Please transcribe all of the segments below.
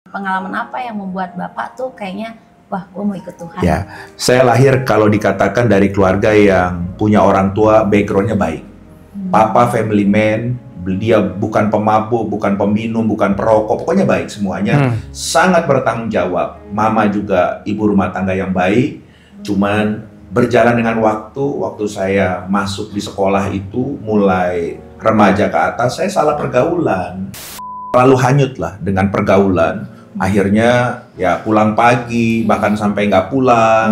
Pengalaman apa yang membuat Bapak tuh kayaknya, wah gue mau ikut Tuhan? Ya, saya lahir kalau dikatakan dari keluarga yang punya orang tua backgroundnya baik. Papa family man, dia bukan pemabuk, bukan peminum, bukan perokok, pokoknya baik semuanya. Sangat bertanggung jawab. Mama juga ibu rumah tangga yang baik. Cuman berjalan dengan waktu saya masuk di sekolah itu, mulai remaja ke atas, saya salah pergaulan. Terlalu hanyut lah dengan pergaulan. Akhirnya ya pulang pagi, bahkan sampai nggak pulang,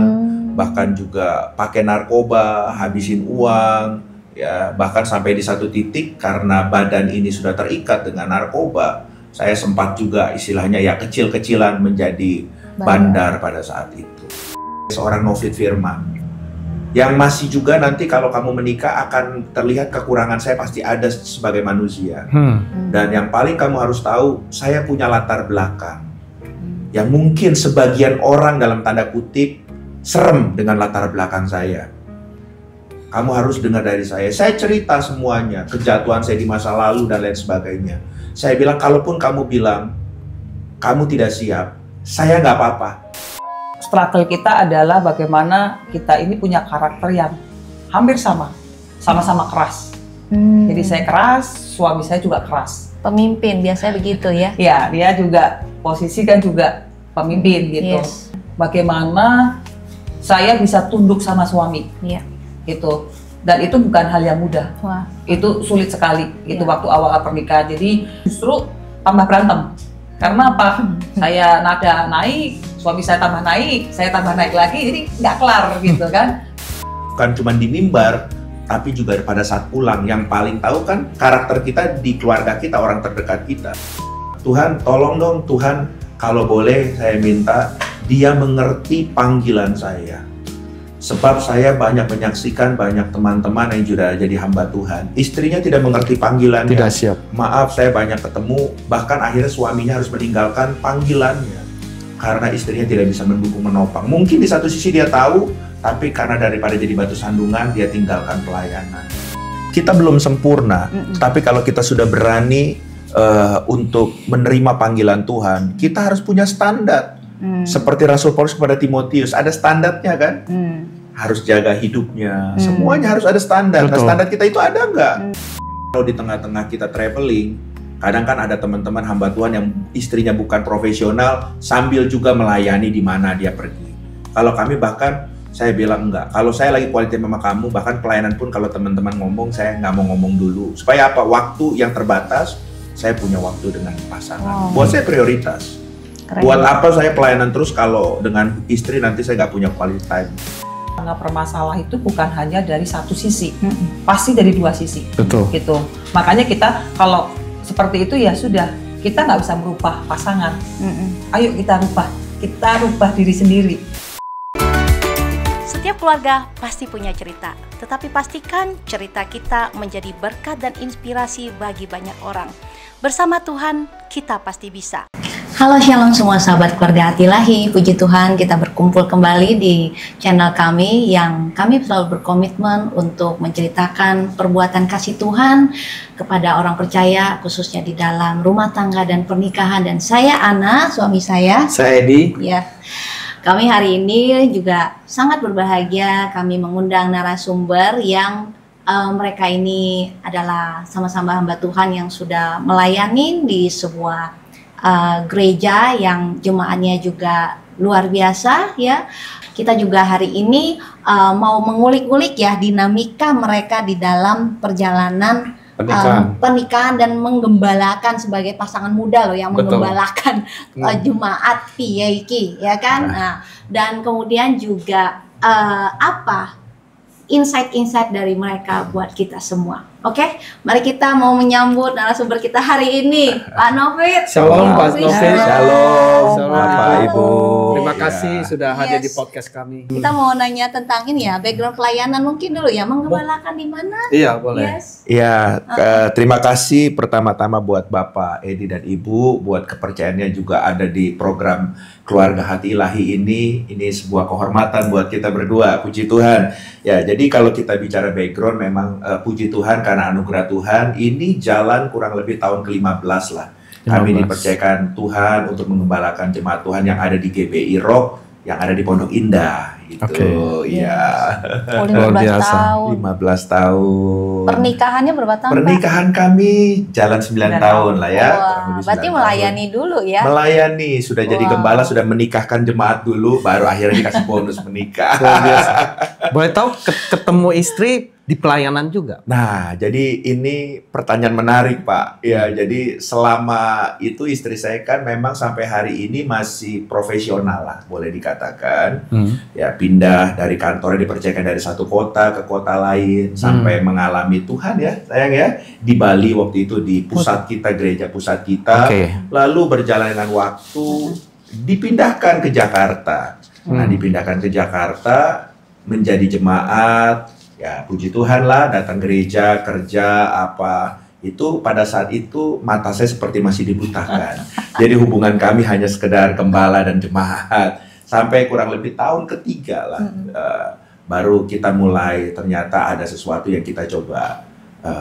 bahkan juga pakai narkoba, habisin uang, ya bahkan sampai di satu titik karena badan ini sudah terikat dengan narkoba, saya sempat juga istilahnya ya kecil-kecilan menjadi bandar pada saat itu. Seorang Novit Firman, yang masih juga nanti kalau kamu menikah akan terlihat kekurangan saya pasti ada sebagai manusia. Dan yang paling kamu harus tahu, saya punya latar belakang yang mungkin sebagian orang dalam tanda kutip serem dengan latar belakang saya. Kamu harus dengar dari saya cerita semuanya, kejatuhan saya di masa lalu dan lain sebagainya. Saya bilang, kalaupun kamu bilang kamu tidak siap, saya nggak apa-apa. Struggle kita adalah bagaimana kita ini punya karakter yang hampir sama-sama keras. Jadi saya keras, suami saya juga keras. Pemimpin biasanya begitu ya? Ya, dia juga posisi kan juga pemimpin gitu. Yes. Bagaimana saya bisa tunduk sama suami, gitu. Dan itu bukan hal yang mudah. Wah. Itu sulit sekali. Itu waktu awal pernikahan. Jadi justru tambah berantem. Karena apa? Saya nada naik, suami saya tambah naik lagi, jadi nggak kelar gitu kan. Bukan cuma di mimbar, tapi juga pada saat pulang. Yang paling tahu kan karakter kita di keluarga kita, orang terdekat kita. Tuhan, tolong dong Tuhan, kalau boleh saya minta dia mengerti panggilan saya. Sebab saya banyak menyaksikan banyak teman-teman yang sudah jadi hamba Tuhan. Istrinya tidak mengerti panggilannya. Tidak siap. Maaf, saya banyak ketemu, bahkan akhirnya suaminya harus meninggalkan panggilannya. Karena istrinya tidak bisa mendukung, menopang. Mungkin di satu sisi dia tahu, tapi karena daripada jadi batu sandungan, dia tinggalkan pelayanan. Kita belum sempurna, tapi kalau kita sudah berani untuk menerima panggilan Tuhan, kita harus punya standar. Seperti Rasul Paulus kepada Timotius, ada standarnya kan? Harus jaga hidupnya, semuanya harus ada standar. Nah, standar kita itu ada nggak? Kalau di tengah-tengah kita traveling, kadang kan ada teman-teman hamba Tuhan yang istrinya bukan profesional, sambil juga melayani di mana dia pergi. Kalau kami bahkan, saya bilang enggak. Kalau saya lagi quality sama kamu, bahkan pelayanan pun kalau teman-teman ngomong, saya nggak mau ngomong dulu. Supaya apa? Waktu yang terbatas, saya punya waktu dengan pasangan. Buat saya prioritas. Keren. Buat apa saya pelayanan terus kalau dengan istri nanti saya nggak punya quality time. Karena permasalahan itu bukan hanya dari satu sisi, pasti dari dua sisi. Betul. Gitu. Makanya kita kalau seperti itu ya sudah, kita nggak bisa merubah pasangan. Ayo kita rubah diri sendiri. Setiap keluarga pasti punya cerita, tetapi pastikan cerita kita menjadi berkat dan inspirasi bagi banyak orang. Bersama Tuhan, kita pasti bisa. Halo Shalom semua sahabat keluarga Hati Ilahi, puji Tuhan kita berkumpul kembali di channel kami yang kami selalu berkomitmen untuk menceritakan perbuatan kasih Tuhan kepada orang percaya, khususnya di dalam rumah tangga dan pernikahan. Dan saya Ana, suami saya Edi. ya. Kami hari ini juga sangat berbahagia, kami mengundang narasumber yang mereka ini adalah sama-sama hamba Tuhan yang sudah melayani di sebuah gereja yang jemaatnya juga luar biasa ya. Kita juga hari ini mau mengulik-ulik ya dinamika mereka di dalam perjalanan pernikahan dan menggembalakan sebagai pasangan muda loh yang menggembalakan jemaat PYK ya kan. Nah, dan kemudian juga apa insight-insight dari mereka buat kita semua. Oke, mari kita mau menyambut narasumber kita hari ini, Pak Novit. Shalom Pak Novit. Shalom, Bapak Ibu. Terima kasih sudah hadir di podcast kami. Kita mau nanya tentang ini ya, background pelayanan mungkin dulu ya, menggembalakan di mana? Iya, boleh. Yes. Ya, terima kasih pertama-tama buat Bapak Edi dan Ibu, buat kepercayaannya juga ada di program Keluarga Hati Ilahi ini. Ini sebuah kehormatan buat kita berdua, puji Tuhan. Ya, jadi kalau kita bicara background memang puji Tuhan karena anugerah Tuhan, ini jalan kurang lebih tahun ke-15 lah. Kami 15. dipercayakan Tuhan untuk mengembalakan jemaat Tuhan yang ada di GBI Rock, yang ada di Pondok Indah. Gitu. Oke. Iya. Oh, Luar 15 biasa. tahun. 15 tahun. Pernikahannya berapa tahun, Pak? Pernikahan kami jalan 9 tahun lah ya. Wah, kurang lebih 9 berarti tahun. melayani dulu ya. Melayani, sudah jadi Wow. gembala, sudah menikahkan jemaat dulu, baru akhirnya dikasih bonus menikah. Luar biasa. Boleh tahu ketemu istri di pelayanan juga? Nah, jadi ini pertanyaan menarik, Pak. Ya, jadi selama itu istri saya kan memang sampai hari ini masih profesional lah, boleh dikatakan. Ya, pindah dari kantornya, dipercayakan dari satu kota ke kota lain, sampai mengalami Tuhan ya, sayang ya, di Bali waktu itu, di pusat kita, gereja pusat kita. Oke. Lalu berjalan dengan waktu, dipindahkan ke Jakarta. Nah, dipindahkan ke Jakarta, menjadi jemaat. Ya, puji Tuhan lah, datang gereja, kerja, apa. Itu pada saat itu mata saya seperti masih dibutakan. Jadi hubungan kami hanya sekedar gembala dan jemaat. Sampai kurang lebih tahun ketiga lah. Baru kita mulai, ternyata ada sesuatu yang kita coba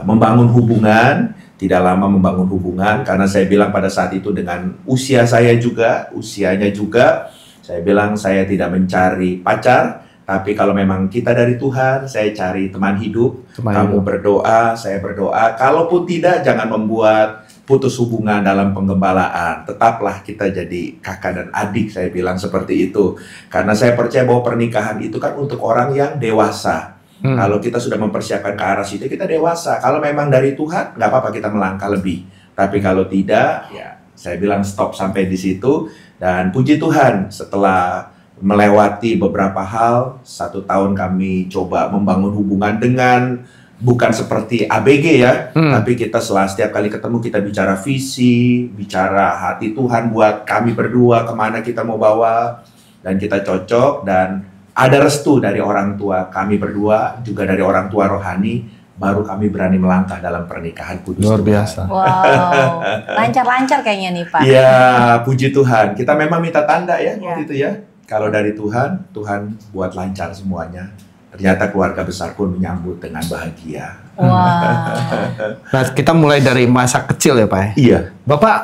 membangun hubungan. Tidak lama membangun hubungan, karena saya bilang pada saat itu dengan usia saya juga, usianya juga, saya bilang saya tidak mencari pacar. Tapi kalau memang kita dari Tuhan, saya cari teman hidup. Kamu berdoa, saya berdoa. Kalaupun tidak, jangan membuat putus hubungan dalam penggembalaan. Tetaplah kita jadi kakak dan adik, saya bilang seperti itu. Karena saya percaya bahwa pernikahan itu kan untuk orang yang dewasa. Kalau kita sudah mempersiapkan ke arah situ, kita dewasa. Kalau memang dari Tuhan, nggak apa-apa kita melangkah lebih. Tapi kalau tidak, ya saya bilang stop sampai di situ. Dan puji Tuhan, setelah melewati beberapa hal, 1 tahun kami coba membangun hubungan dengan, bukan seperti ABG ya, tapi kita setiap kali ketemu kita bicara visi, bicara hati Tuhan buat kami berdua, kemana kita mau bawa, dan kita cocok, dan ada restu dari orang tua kami berdua, juga dari orang tua rohani, baru kami berani melangkah dalam pernikahan kudus. Luar Tuhan. biasa. Wow, lancar-lancar kayaknya nih, Pak. Iya, puji Tuhan. Kita memang minta tanda ya, Iya. waktu itu ya. Kalau dari Tuhan, Tuhan buat lancar semuanya. Ternyata keluarga besar pun menyambut dengan bahagia. Wah. Nah, kita mulai dari masa kecil ya, Pak. Iya. Bapak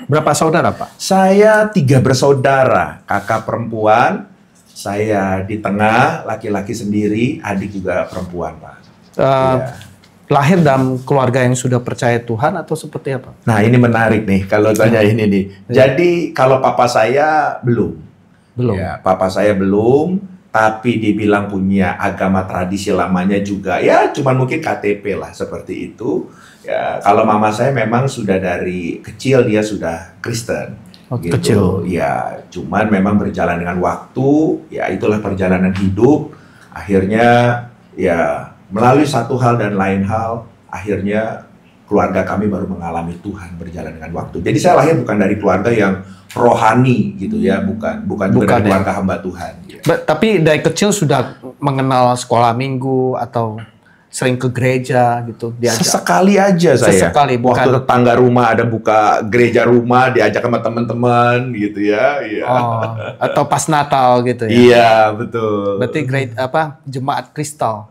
berapa saudara, Pak? Saya 3 bersaudara, kakak perempuan, saya di tengah, laki-laki sendiri, adik juga perempuan, Pak. Iya. Lahir dalam keluarga yang sudah percaya Tuhan atau seperti apa? Nah, ini menarik nih kalau tanya ini nih. Jadi kalau papa saya belum. Ya, papa saya belum, tapi dibilang punya agama tradisi lamanya juga. Ya, cuman mungkin KTP lah seperti itu. Ya, kalau mama saya memang sudah dari kecil dia sudah Kristen. Gitu. Kecil. Ya, cuman memang berjalan dengan waktu, ya itulah perjalanan hidup. Akhirnya ya melalui satu hal dan lain hal, akhirnya keluarga kami baru mengalami Tuhan berjalan dengan waktu. Jadi saya lahir bukan dari keluarga yang rohani gitu ya, bukan juga dari keluarga hamba Tuhan. Ya. Tapi dari kecil sudah mengenal sekolah minggu atau sering ke gereja gitu diajak? Sesekali aja saya. Sesekali, bukan. Waktu tetangga rumah ada buka gereja rumah, diajak sama teman-teman gitu ya. Iya. Oh, atau pas Natal gitu ya? Iya, betul. Berarti jemaat kristal.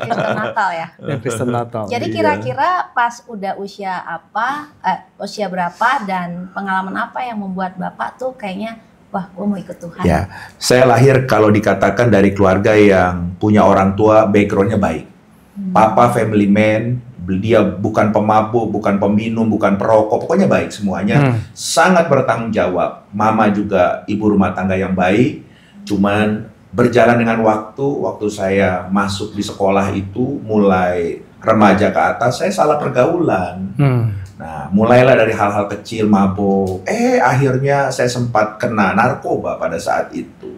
Kristen Natal ya. Ya, Kristen Natal. Jadi kira-kira pas udah usia berapa dan pengalaman apa yang membuat Bapak tuh kayaknya wah, gue mau ikut Tuhan. Ya, saya lahir kalau dikatakan dari keluarga yang punya orang tua backgroundnya baik. Papa family man, dia bukan pemabuk, bukan peminum, bukan perokok, pokoknya baik semuanya. Sangat bertanggung jawab. Mama juga ibu rumah tangga yang baik. Cuman berjalan dengan waktu saya masuk di sekolah itu, mulai remaja ke atas, saya salah pergaulan. Nah, mulailah dari hal-hal kecil, mabuk. Akhirnya saya sempat kena narkoba pada saat itu.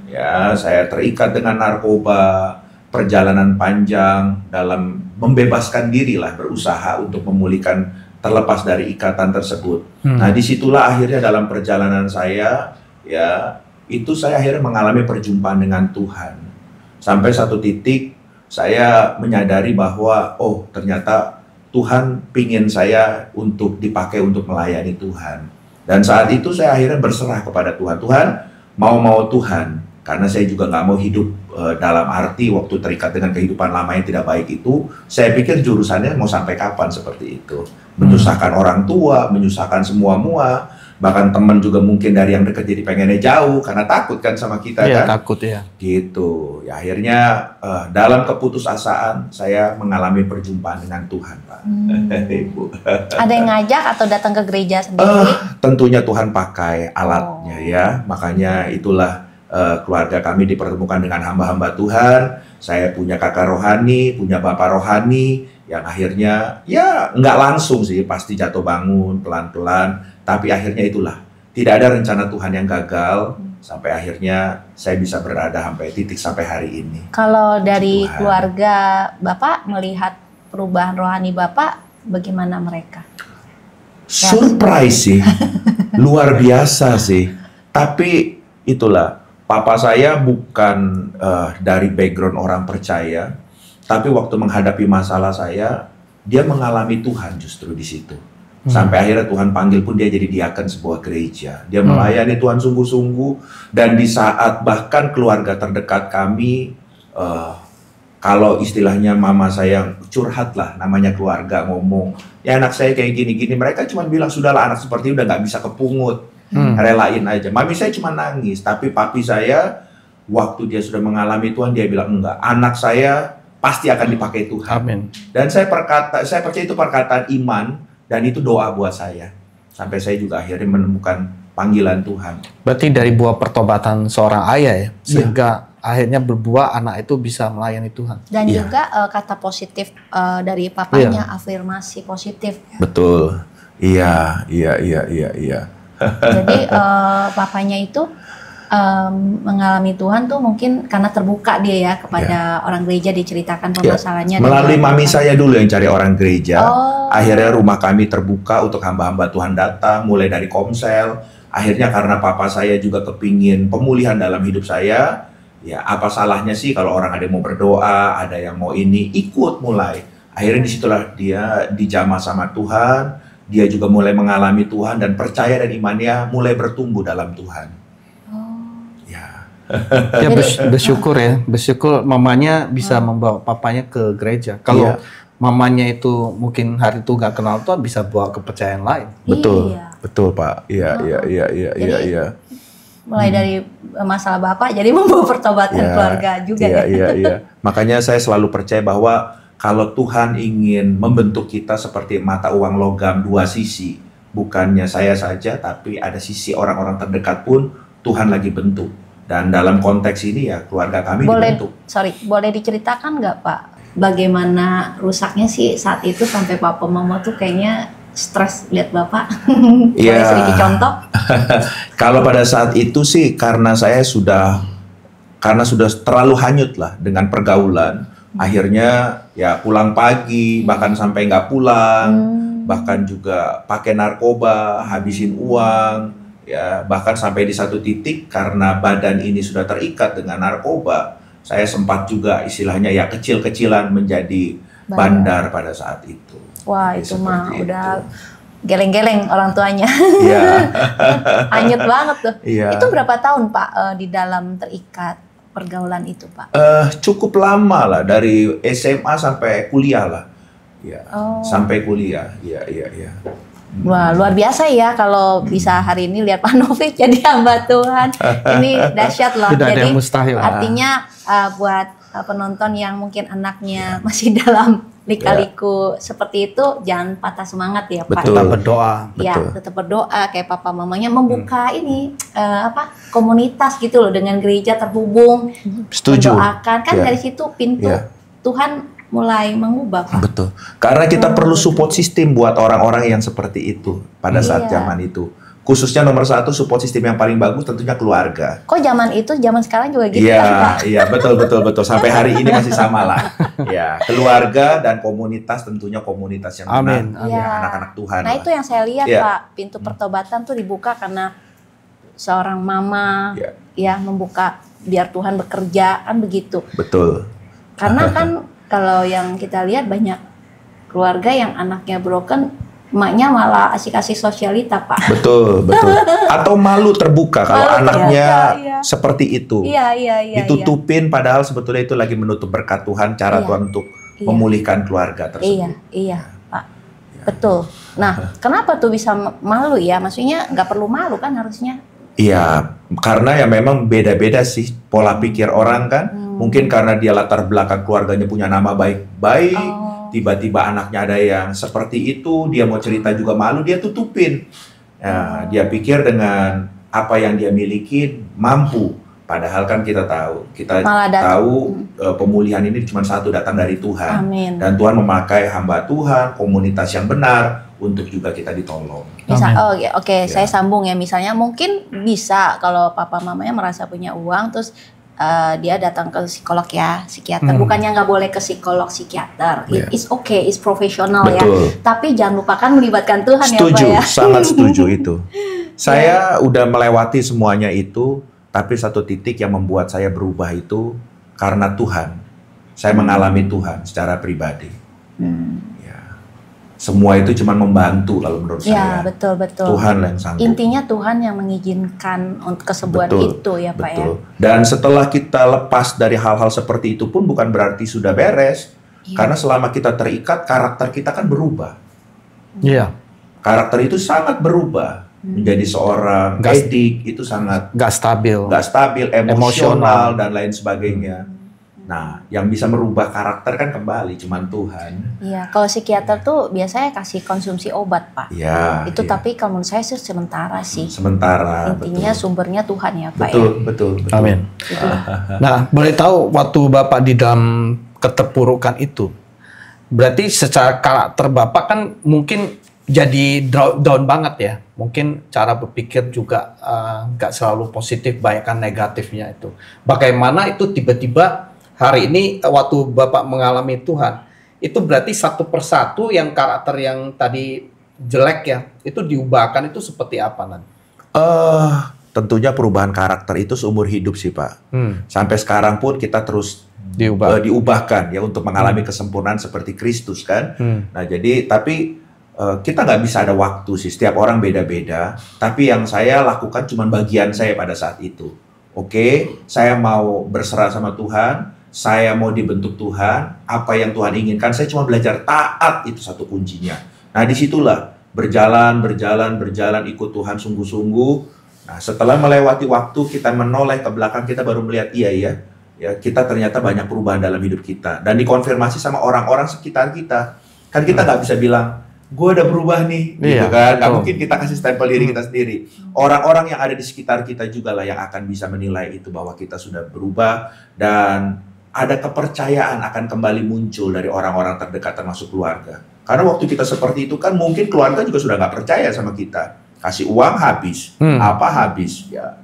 Ya, saya terikat dengan narkoba, perjalanan panjang dalam membebaskan diri lah, berusaha untuk memulihkan terlepas dari ikatan tersebut. Nah, disitulah akhirnya dalam perjalanan saya, ya, itu saya akhirnya mengalami perjumpaan dengan Tuhan. Sampai satu titik, saya menyadari bahwa, oh, ternyata Tuhan pingin saya untuk dipakai untuk melayani Tuhan. Dan saat itu saya akhirnya berserah kepada Tuhan. Tuhan, mau Tuhan. Karena saya juga nggak mau hidup dalam arti waktu terikat dengan kehidupan lama yang tidak baik itu, saya pikir jurusannya mau sampai kapan seperti itu. Menyusahkan orang tua, menyusahkan semua mua, bahkan teman juga mungkin dari yang dekat jadi pengennya jauh karena takut kan sama kita Iya, kan. takut ya. Gitu. Ya akhirnya dalam keputusasaan saya mengalami perjumpaan dengan Tuhan, Pak. Ibu. Ada yang ngajak atau datang ke gereja sendiri? Tentunya Tuhan pakai alatnya ya. Makanya itulah keluarga kami dipertemukan dengan hamba-hamba Tuhan. Saya punya kakak rohani, punya bapak rohani, yang akhirnya ya nggak langsung sih, pasti jatuh bangun pelan-pelan. Tapi akhirnya itulah, tidak ada rencana Tuhan yang gagal. Sampai akhirnya saya bisa berada sampai titik sampai hari ini. Kalau dari Tuhan. keluarga Bapak melihat perubahan rohani Bapak, bagaimana mereka? Surprise sih, luar biasa sih. Tapi itulah, papa saya bukan dari background orang percaya, tapi waktu menghadapi masalah saya, dia mengalami Tuhan justru di situ. Sampai akhirnya Tuhan panggil pun dia jadi diaken sebuah gereja. Dia melayani Tuhan sungguh-sungguh, dan di saat bahkan keluarga terdekat kami, kalau istilahnya mama saya curhat lah, namanya keluarga ngomong, ya anak saya kayak gini-gini, mereka cuma bilang, sudahlah anak seperti ini udah nggak bisa kepungut, relain aja. Mami saya cuma nangis, tapi papi saya waktu dia sudah mengalami Tuhan, dia bilang enggak, anak saya pasti akan dipakai Tuhan. Amin. Dan saya percaya itu perkataan iman, dan itu doa buat saya. Sampai saya juga akhirnya menemukan panggilan Tuhan. Berarti dari buah pertobatan seorang ayah ya, sehingga akhirnya berbuah anak itu bisa melayani Tuhan. Dan Iya. juga kata positif dari papanya, afirmasi positif. Betul. Iya. Jadi papanya itu mengalami Tuhan tuh mungkin karena terbuka dia ya kepada orang gereja, diceritakan permasalahannya. Melalui mami saya dulu yang cari orang gereja. Oh. Akhirnya rumah kami terbuka untuk hamba-hamba Tuhan datang, mulai dari komsel. Akhirnya karena papa saya juga kepingin pemulihan dalam hidup saya, ya apa salahnya sih kalau orang ada yang mau berdoa, ada yang mau ini, ikut mulai. Akhirnya disitulah dia dijamah sama Tuhan, dia juga mulai mengalami Tuhan dan percaya, dan imannya mulai bertumbuh dalam Tuhan. Ya bersyukur ya, bersyukur mamanya bisa membawa papanya ke gereja. Kalau mamanya itu mungkin hari itu nggak kenal Tuhan, bisa bawa kepercayaan lain. Betul, Iya. betul Pak. Iya. Mulai dari masalah Bapak jadi membawa pertobatan keluarga juga ya. Iya. Makanya saya selalu percaya bahwa kalau Tuhan ingin membentuk kita seperti mata uang logam dua sisi, bukannya saya saja, tapi ada sisi orang-orang terdekat pun Tuhan lagi bentuk. Dan dalam konteks ini ya keluarga kami dibentuk. Boleh diceritakan nggak Pak, bagaimana rusaknya sih saat itu sampai Papa Mama tuh kayaknya stres lihat Bapak? Boleh sedikit contoh? Kalau pada saat itu sih karena sudah terlalu hanyut lah dengan pergaulan, akhirnya ya pulang pagi, bahkan sampai nggak pulang, bahkan juga pakai narkoba, habisin uang. Ya, bahkan sampai di satu titik karena badan ini sudah terikat dengan narkoba, saya sempat juga istilahnya ya kecil-kecilan menjadi bandar pada saat itu. Wah, itu mah Seperti udah itu. geleng-geleng orang tuanya. Iya. Hanyut banget tuh. Iya. Itu berapa tahun Pak di dalam terikat pergaulan itu Pak? Cukup lama lah, dari SMA sampai kuliah lah. Ya, sampai kuliah. Iya. Wah, luar biasa ya kalau bisa hari ini lihat Pak Novik jadi hamba Tuhan. Ini dahsyat loh. Tidak ada Jadi yang mustahil. artinya buat penonton yang mungkin anaknya masih dalam lika-liku seperti itu, jangan patah semangat ya Pak. Betul. Tetap berdoa. Ya, Betul. tetap berdoa kayak papa mamanya membuka ini komunitas gitu loh, dengan gereja terhubung. Setuju. Mendoakan kan Ya. dari situ pintu Ya. Tuhan mulai mengubah Pak. Betul. Karena kita perlu support system buat orang-orang yang seperti itu pada saat Iya. zaman itu. Khususnya nomor satu, support system yang paling bagus tentunya keluarga. Kok zaman sekarang juga gitu kan Pak? Iya, betul. Sampai hari ini masih sama lah. Ya, keluarga dan komunitas, tentunya komunitas yang Amin. benar. Iya. Ya, anak-anak Tuhan. Nah lah. itu yang saya lihat Iya. Pak, pintu pertobatan tuh dibuka karena seorang mama Iya. ya membuka biar Tuhan bekerja kan begitu. Betul. Karena kan kalau yang kita lihat banyak keluarga yang anaknya broken emaknya malah asik-asik sosialita, Pak. Betul, betul. Atau malu terbuka kalau Malu anaknya terbuka, iya. seperti itu. Iya. Ditutupin padahal sebetulnya itu lagi menutup berkat Tuhan, cara Iya. Tuhan untuk Iya. memulihkan keluarga tersebut. Iya, Pak. Betul. Nah, kenapa tuh bisa malu ya? Maksudnya nggak perlu malu kan harusnya? Iya, karena ya memang beda-beda sih pola pikir orang kan. Mungkin karena dia latar belakang keluarganya punya nama baik-baik, tiba-tiba anaknya ada yang seperti itu, dia mau cerita juga malu, dia tutupin. Ya, dia pikir dengan apa yang dia miliki mampu. Padahal kan kita Malah tahu pemulihan ini cuma satu, datang dari Tuhan. Amin. Dan Tuhan memakai hamba Tuhan, komunitas yang benar untuk juga kita ditolong. Oke, saya sambung ya. Misalnya mungkin bisa kalau papa mamanya merasa punya uang, terus dia datang ke psikolog ya, psikiater. Bukannya nggak boleh ke psikolog, psikiater. It's okay, it's profesional ya. Tapi jangan lupakan melibatkan Tuhan ya, Pak ya. Sangat setuju itu. Saya udah melewati semuanya itu, tapi satu titik yang membuat saya berubah itu karena Tuhan. Saya mengalami Tuhan secara pribadi. Ya. Semua itu cuma membantu lalu menurut saya. Ya, betul. Tuhan yang sanggup. Intinya Tuhan yang mengizinkan untuk kesembuhan itu ya, Pak ya. Dan setelah kita lepas dari hal-hal seperti itu pun bukan berarti sudah beres. Karena selama kita terikat, karakter kita kan berubah. Iya. Karakter itu sangat berubah. Menjadi seorang edik itu sangat nggak stabil, emosional dan lain sebagainya. Nah, yang bisa merubah karakter kan kembali cuman Tuhan. Iya, kalau psikiater tuh biasanya kasih konsumsi obat, Pak. Iya. Itu tapi kalau menurut saya sih sementara sih. Sementara. Intinya sumbernya Tuhan ya, Pak ya. Betul. Amin. Nah, boleh tahu waktu Bapak di dalam keterpurukan itu, berarti secara karakter Bapak kan mungkin jadi down banget ya. Mungkin cara berpikir juga nggak selalu positif, banyak kan negatifnya itu. Bagaimana itu tiba-tiba hari ini waktu Bapak mengalami Tuhan, itu berarti satu persatu yang karakter yang tadi jelek ya, itu diubahkan itu seperti apa nanti? Tentunya perubahan karakter itu seumur hidup sih, Pak. Sampai sekarang pun kita terus diubahkan ya untuk mengalami kesempurnaan seperti Kristus kan. Nah, jadi tapi kita nggak bisa ada waktu sih, setiap orang beda-beda. Tapi yang saya lakukan cuma bagian saya pada saat itu. Oke, saya mau berserah sama Tuhan, saya mau dibentuk Tuhan, apa yang Tuhan inginkan, saya cuma belajar taat, itu satu kuncinya. Nah, disitulah berjalan, ikut Tuhan sungguh-sungguh. Nah, setelah melewati waktu, kita menoleh ke belakang, kita baru melihat, ya, kita ternyata banyak perubahan dalam hidup kita. Dan dikonfirmasi sama orang-orang sekitar kita. Kan kita nggak bisa bilang, gue udah berubah nih, gitu kan. Gak mungkin kita kasih stempel diri kita sendiri. Orang-orang yang ada di sekitar kita juga lah yang akan bisa menilai itu bahwa kita sudah berubah. Dan ada kepercayaan akan kembali muncul dari orang-orang terdekat termasuk keluarga. Karena waktu kita seperti itu kan mungkin keluarga juga sudah gak percaya sama kita. Kasih uang habis, apa habis, ya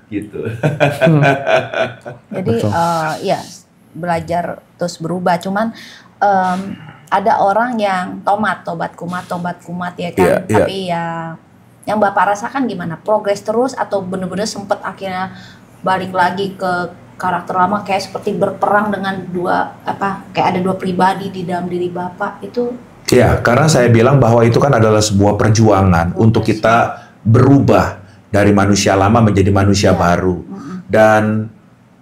gitu. Jadi ya belajar terus berubah. Cuman ada orang yang tobat kumat ya kan. Tapi ya yang Bapak rasakan gimana? Progres terus atau benar-benar sempat akhirnya balik lagi ke karakter lama, kayak seperti berperang dengan kayak ada dua pribadi di dalam diri Bapak itu? Ya, karena saya bilang bahwa itu kan adalah sebuah perjuangan untuk kita berubah dari manusia lama menjadi manusia baru. Dan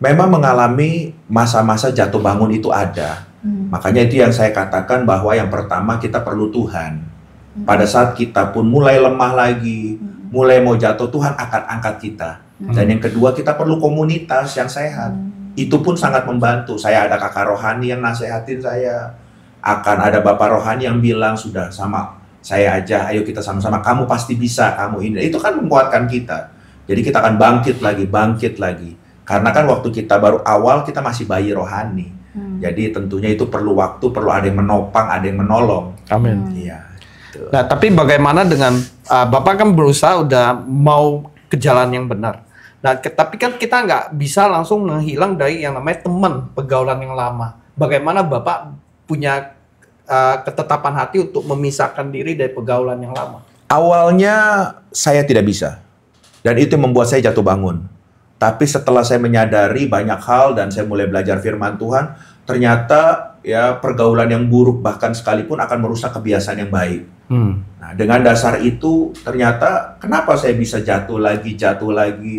memang mengalami masa-masa jatuh bangun itu ada. Makanya itu yang saya katakan bahwa yang pertama kita perlu Tuhan. Pada saat kita pun mulai lemah lagi, mulai mau jatuh, Tuhan akan angkat kita. Dan yang kedua kita perlu komunitas yang sehat. Itu pun sangat membantu. Saya ada kakak rohani yang nasehatin saya. Akan ada bapak rohani yang bilang, sudah sama saya aja, ayo kita sama-sama, kamu pasti bisa, kamu ini. Itu kan menguatkan kita. Jadi kita akan bangkit lagi. Karena kan waktu kita baru awal, kita masih bayi rohani. Jadi tentunya itu perlu waktu, perlu ada yang menopang, ada yang menolong. Amin. Iya. Gitu. Nah, tapi bagaimana dengan Bapak kan berusaha udah mau ke jalan yang benar. Nah, tapi kan kita nggak bisa langsung menghilang dari yang namanya teman pergaulan yang lama. Bagaimana Bapak punya ketetapan hati untuk memisahkan diri dari pergaulan yang lama? Awalnya saya tidak bisa. Dan itu membuat saya jatuh bangun. Tapi setelah saya menyadari banyak hal dan saya mulai belajar firman Tuhan, ternyata ya pergaulan yang buruk bahkan sekalipun akan merusak kebiasaan yang baik. Nah, dengan dasar itu ternyata kenapa saya bisa jatuh lagi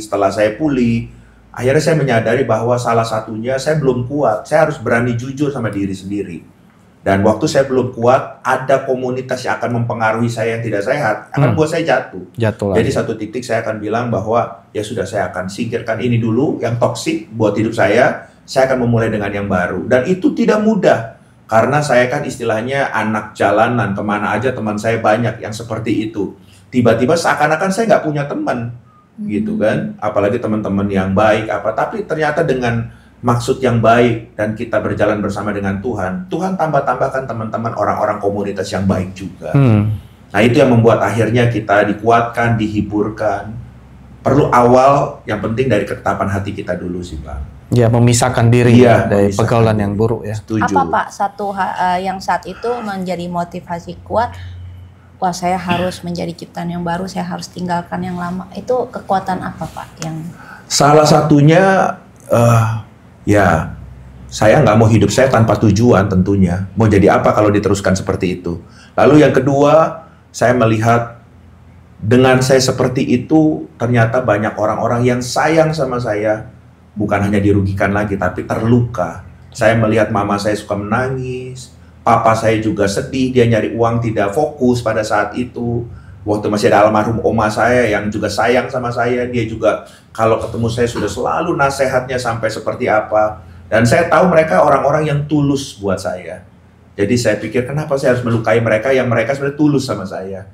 setelah saya pulih. Akhirnya saya menyadari bahwa salah satunya saya belum kuat. Saya harus berani jujur sama diri sendiri. Dan waktu saya belum kuat, ada komunitas yang akan mempengaruhi saya yang tidak sehat, akan buat saya jatuh. Jadi satu titik saya akan bilang bahwa ya sudah, saya akan singkirkan ini dulu yang toksik buat hidup saya akan memulai dengan yang baru. Dan itu tidak mudah, karena saya kan istilahnya anak jalanan, kemana aja teman saya banyak yang seperti itu. Tiba-tiba seakan-akan saya nggak punya teman, gitu kan. Apalagi teman-teman yang baik, tapi ternyata dengan maksud yang baik dan kita berjalan bersama dengan Tuhan, Tuhan tambah-tambahkan teman-teman orang-orang komunitas yang baik juga. Nah, itu yang membuat akhirnya kita dikuatkan, dihiburkan. Perlu awal yang penting dari ketetapan hati kita dulu sih, Pak. Ya, memisahkan diri dari pergaulan yang buruk ya. Setuju. Apa Pak yang saat itu menjadi motivasi kuat? Wah, saya harus menjadi ciptaan yang baru, saya harus tinggalkan yang lama. Itu kekuatan apa Pak? Salah satunya ya, saya nggak mau hidup saya tanpa tujuan tentunya. Mau jadi apa kalau diteruskan seperti itu? Lalu yang kedua, saya melihat dengan saya seperti itu, ternyata banyak orang-orang yang sayang sama saya. Bukan hanya dirugikan lagi, tapi terluka. Saya melihat mama saya suka menangis, papa saya juga sedih, dia nyari uang tidak fokus pada saat itu. Waktu masih ada almarhum oma saya yang juga sayang sama saya, dia juga kalau ketemu saya sudah selalu nasihatnya sampai seperti apa. Dan saya tahu mereka orang-orang yang tulus buat saya. Jadi saya pikir kenapa saya harus melukai mereka yang mereka sebenarnya tulus sama saya.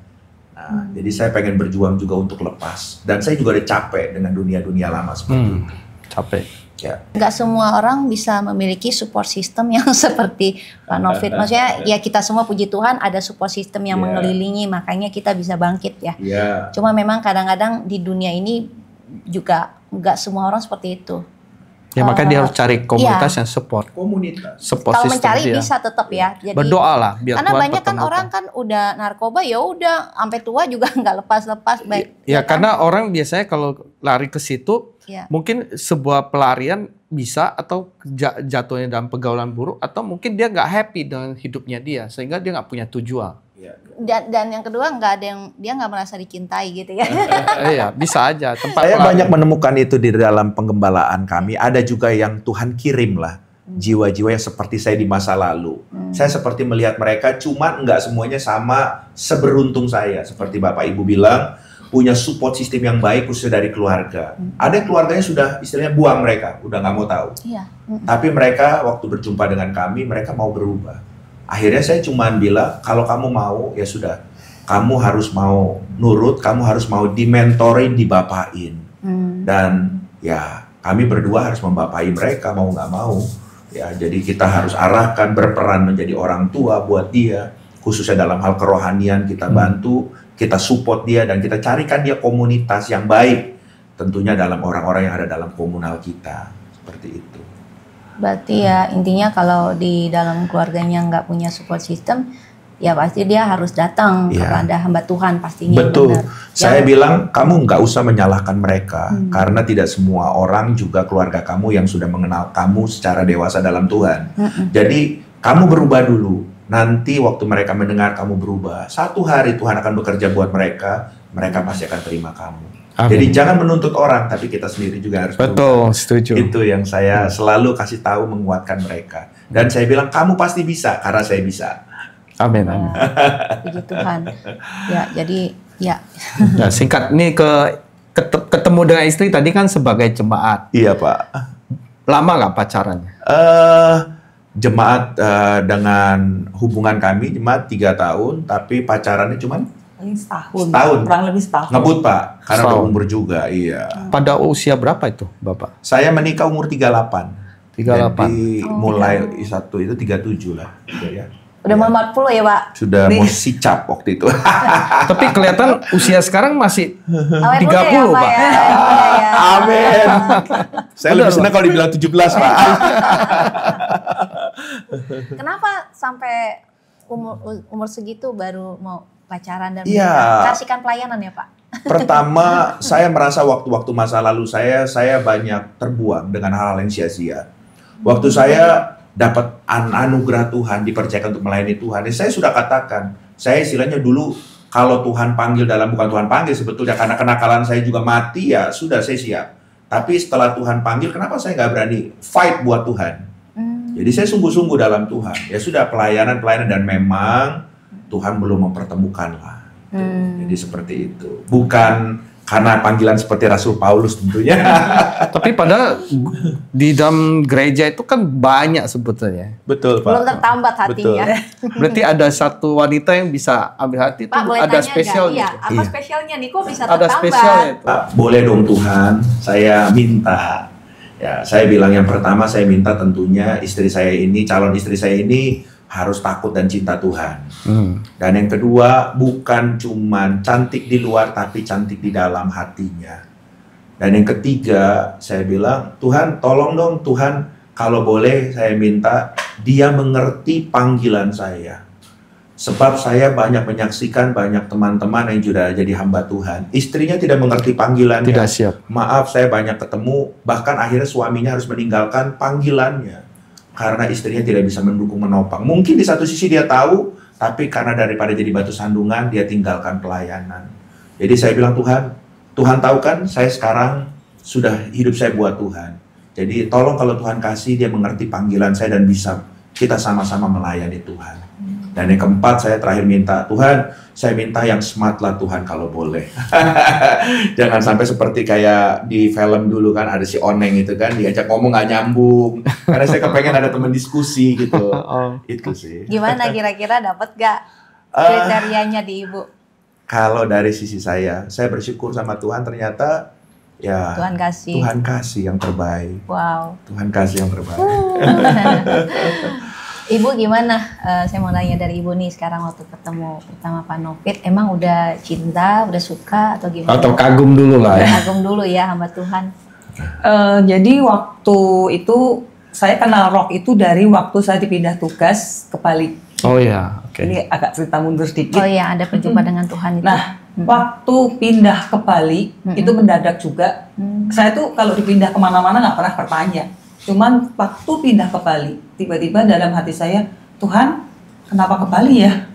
Nah, jadi saya pengen berjuang juga untuk lepas. Dan saya juga udah capek dengan dunia-dunia lama seperti itu. Capek. Ya. Nggak semua orang bisa memiliki support system yang seperti Pak Novit. Maksudnya ya kita semua puji Tuhan ada support system yang mengelilingi, makanya kita bisa bangkit ya. Cuma memang kadang-kadang di dunia ini juga nggak semua orang seperti itu. Ya makanya dia harus cari komunitas yang support. Support kalau system mencari dia. bisa tetap ya. Jadi, berdoa lah biar karena Tuhan banyak kan pertemukan. orang kan udah narkoba ya udah sampai tua juga nggak lepas-lepas. Ya karena orang biasanya kalau lari ke situ mungkin sebuah pelarian bisa atau jatuhnya dalam pergaulan buruk atau mungkin dia nggak happy dengan hidupnya dia sehingga dia nggak punya tujuan. Dan yang kedua dia nggak merasa dicintai gitu ya. Iya bisa aja. Saya banyak menemukan itu di dalam penggembalaan kami. Ada juga yang Tuhan kirim lah jiwa-jiwa yang seperti saya di masa lalu. Saya seperti melihat mereka, cuma nggak semuanya sama seberuntung saya. Seperti Bapak Ibu bilang, punya support system yang baik khususnya dari keluarga. Ada yang keluarganya sudah istilahnya buang mereka, udah nggak mau tahu. Tapi mereka waktu berjumpa dengan kami, mereka mau berubah. Akhirnya saya cuma bilang, kalau kamu mau, ya sudah. Kamu harus mau nurut, kamu harus mau dimentorin, dibapain. Dan ya kami berdua harus membapai mereka, mau nggak mau. Ya, jadi kita harus arahkan, berperan menjadi orang tua buat dia. Khususnya dalam hal kerohanian kita bantu, kita support dia, dan kita carikan dia komunitas yang baik. Tentunya dalam orang-orang yang ada dalam komunal kita. Seperti itu. Berarti ya intinya kalau di dalam keluarganya nggak punya support system, ya pasti dia harus datang kepada hamba Tuhan pastinya. Betul. Saya bilang kamu nggak usah menyalahkan mereka karena tidak semua orang juga keluarga kamu yang sudah mengenal kamu secara dewasa dalam Tuhan. Jadi kamu berubah dulu. Nanti waktu mereka mendengar kamu berubah, satu hari Tuhan akan bekerja buat mereka. Mereka pasti akan terima kamu. Amin. Jadi jangan menuntut orang, tapi kita sendiri juga harus betul, setuju. Itu yang saya selalu kasih tahu, menguatkan mereka. Dan saya bilang kamu pasti bisa karena saya bisa. Amin. Puji Tuhan. Ya, jadi ya. Nah, singkat nih ketemu dengan istri tadi kan sebagai jemaat. Iya Pak. Lama nggak pacarannya? Jemaat dengan hubungan kami jemaat 3 tahun, tapi pacarannya cuman setahun. Kurang lebih setahun. Ngebut Pak, karena udah umur juga, iya. Pada usia berapa itu Bapak? Saya menikah umur 38. 38. Jadi mulai satu itu 37 lah. Ya. Udah mau 40 ya Pak? Sudah mau sicap waktu itu. Tapi kelihatan usia sekarang masih 30 ya, Pak. Ya. Amin. Saya lebih senang kalau dibilang 17 Pak. Kenapa sampai umur segitu baru mau pacaran dan kasihkan pelayanan ya Pak? Pertama, saya merasa waktu-waktu masa lalu saya banyak terbuang dengan hal-hal yang sia-sia. Waktu saya dapat anugerah Tuhan, dipercayakan untuk melayani Tuhan. Saya sudah katakan, saya istilahnya dulu kalau Tuhan panggil bukan Tuhan panggil sebetulnya, karena kenakalan saya juga mati, ya sudah saya siap. Tapi setelah Tuhan panggil, kenapa saya nggak berani fight buat Tuhan? Jadi saya sungguh-sungguh dalam Tuhan. Ya sudah, pelayanan, dan memang Tuhan belum mempertemukan lah. Jadi seperti itu. Bukan karena panggilan seperti Rasul Paulus tentunya. Tapi padahal di dalam gereja itu kan banyak sebetulnya. Betul, Pak. Belum tertambat hatinya. Berarti ada satu wanita yang bisa ambil hati itu, Pak, boleh ada tanya spesial nggak? Iya, gitu. apa spesialnya nih? Kok bisa Ada tertambat? spesial itu. Pak, boleh dong Tuhan, saya minta. Ya, saya bilang yang pertama, saya minta tentunya calon istri saya ini harus takut dan cinta Tuhan. Dan yang kedua, bukan cuman cantik di luar, tapi cantik di dalam hatinya. Dan yang ketiga, saya bilang, Tuhan tolong dong Tuhan, kalau boleh saya minta dia mengerti panggilan saya. Sebab saya banyak menyaksikan banyak teman-teman yang sudah jadi hamba Tuhan. Istrinya tidak mengerti panggilannya. Tidak siap. Maaf, saya banyak ketemu, bahkan akhirnya suaminya harus meninggalkan panggilannya. Karena istrinya tidak bisa mendukung, menopang. Mungkin di satu sisi dia tahu, tapi karena daripada jadi batu sandungan, dia tinggalkan pelayanan. Jadi saya bilang, Tuhan tahu kan saya sekarang sudah hidup saya buat Tuhan. Jadi tolong kalau Tuhan kasih, dia mengerti panggilan saya dan bisa kita sama-sama melayani Tuhan. Dan yang keempat, saya terakhir minta, Tuhan, saya minta yang smart lah Tuhan kalau boleh. Jangan sampai seperti kayak di film dulu kan, ada si Oneng itu kan, diajak ngomong gak nyambung. Karena saya kepengen ada teman diskusi gitu. Itu sih. Gimana kira-kira dapat gak kriterianya di Ibu? Kalau dari sisi saya bersyukur sama Tuhan, ternyata ya Tuhan kasih yang terbaik. Wow. Tuhan kasih yang terbaik. Ibu gimana? Saya mau nanya dari Ibu nih, sekarang waktu ketemu pertama Pak Novid, emang udah cinta, udah suka atau gimana? Atau kagum dulu lah ya. Kagum dulu ya hamba Tuhan. Jadi waktu itu saya kenal Rock itu dari waktu saya dipindah tugas ke Bali. Oh ya, oke. Ini agak cerita mundur sedikit. Oh iya, ada perjumpaan dengan Tuhan itu. Nah, waktu pindah ke Bali itu mendadak juga. Saya tuh kalau dipindah kemana-mana nggak pernah bertanya. Cuman waktu pindah ke Bali, tiba-tiba dalam hati saya, Tuhan, kenapa ke Bali ya?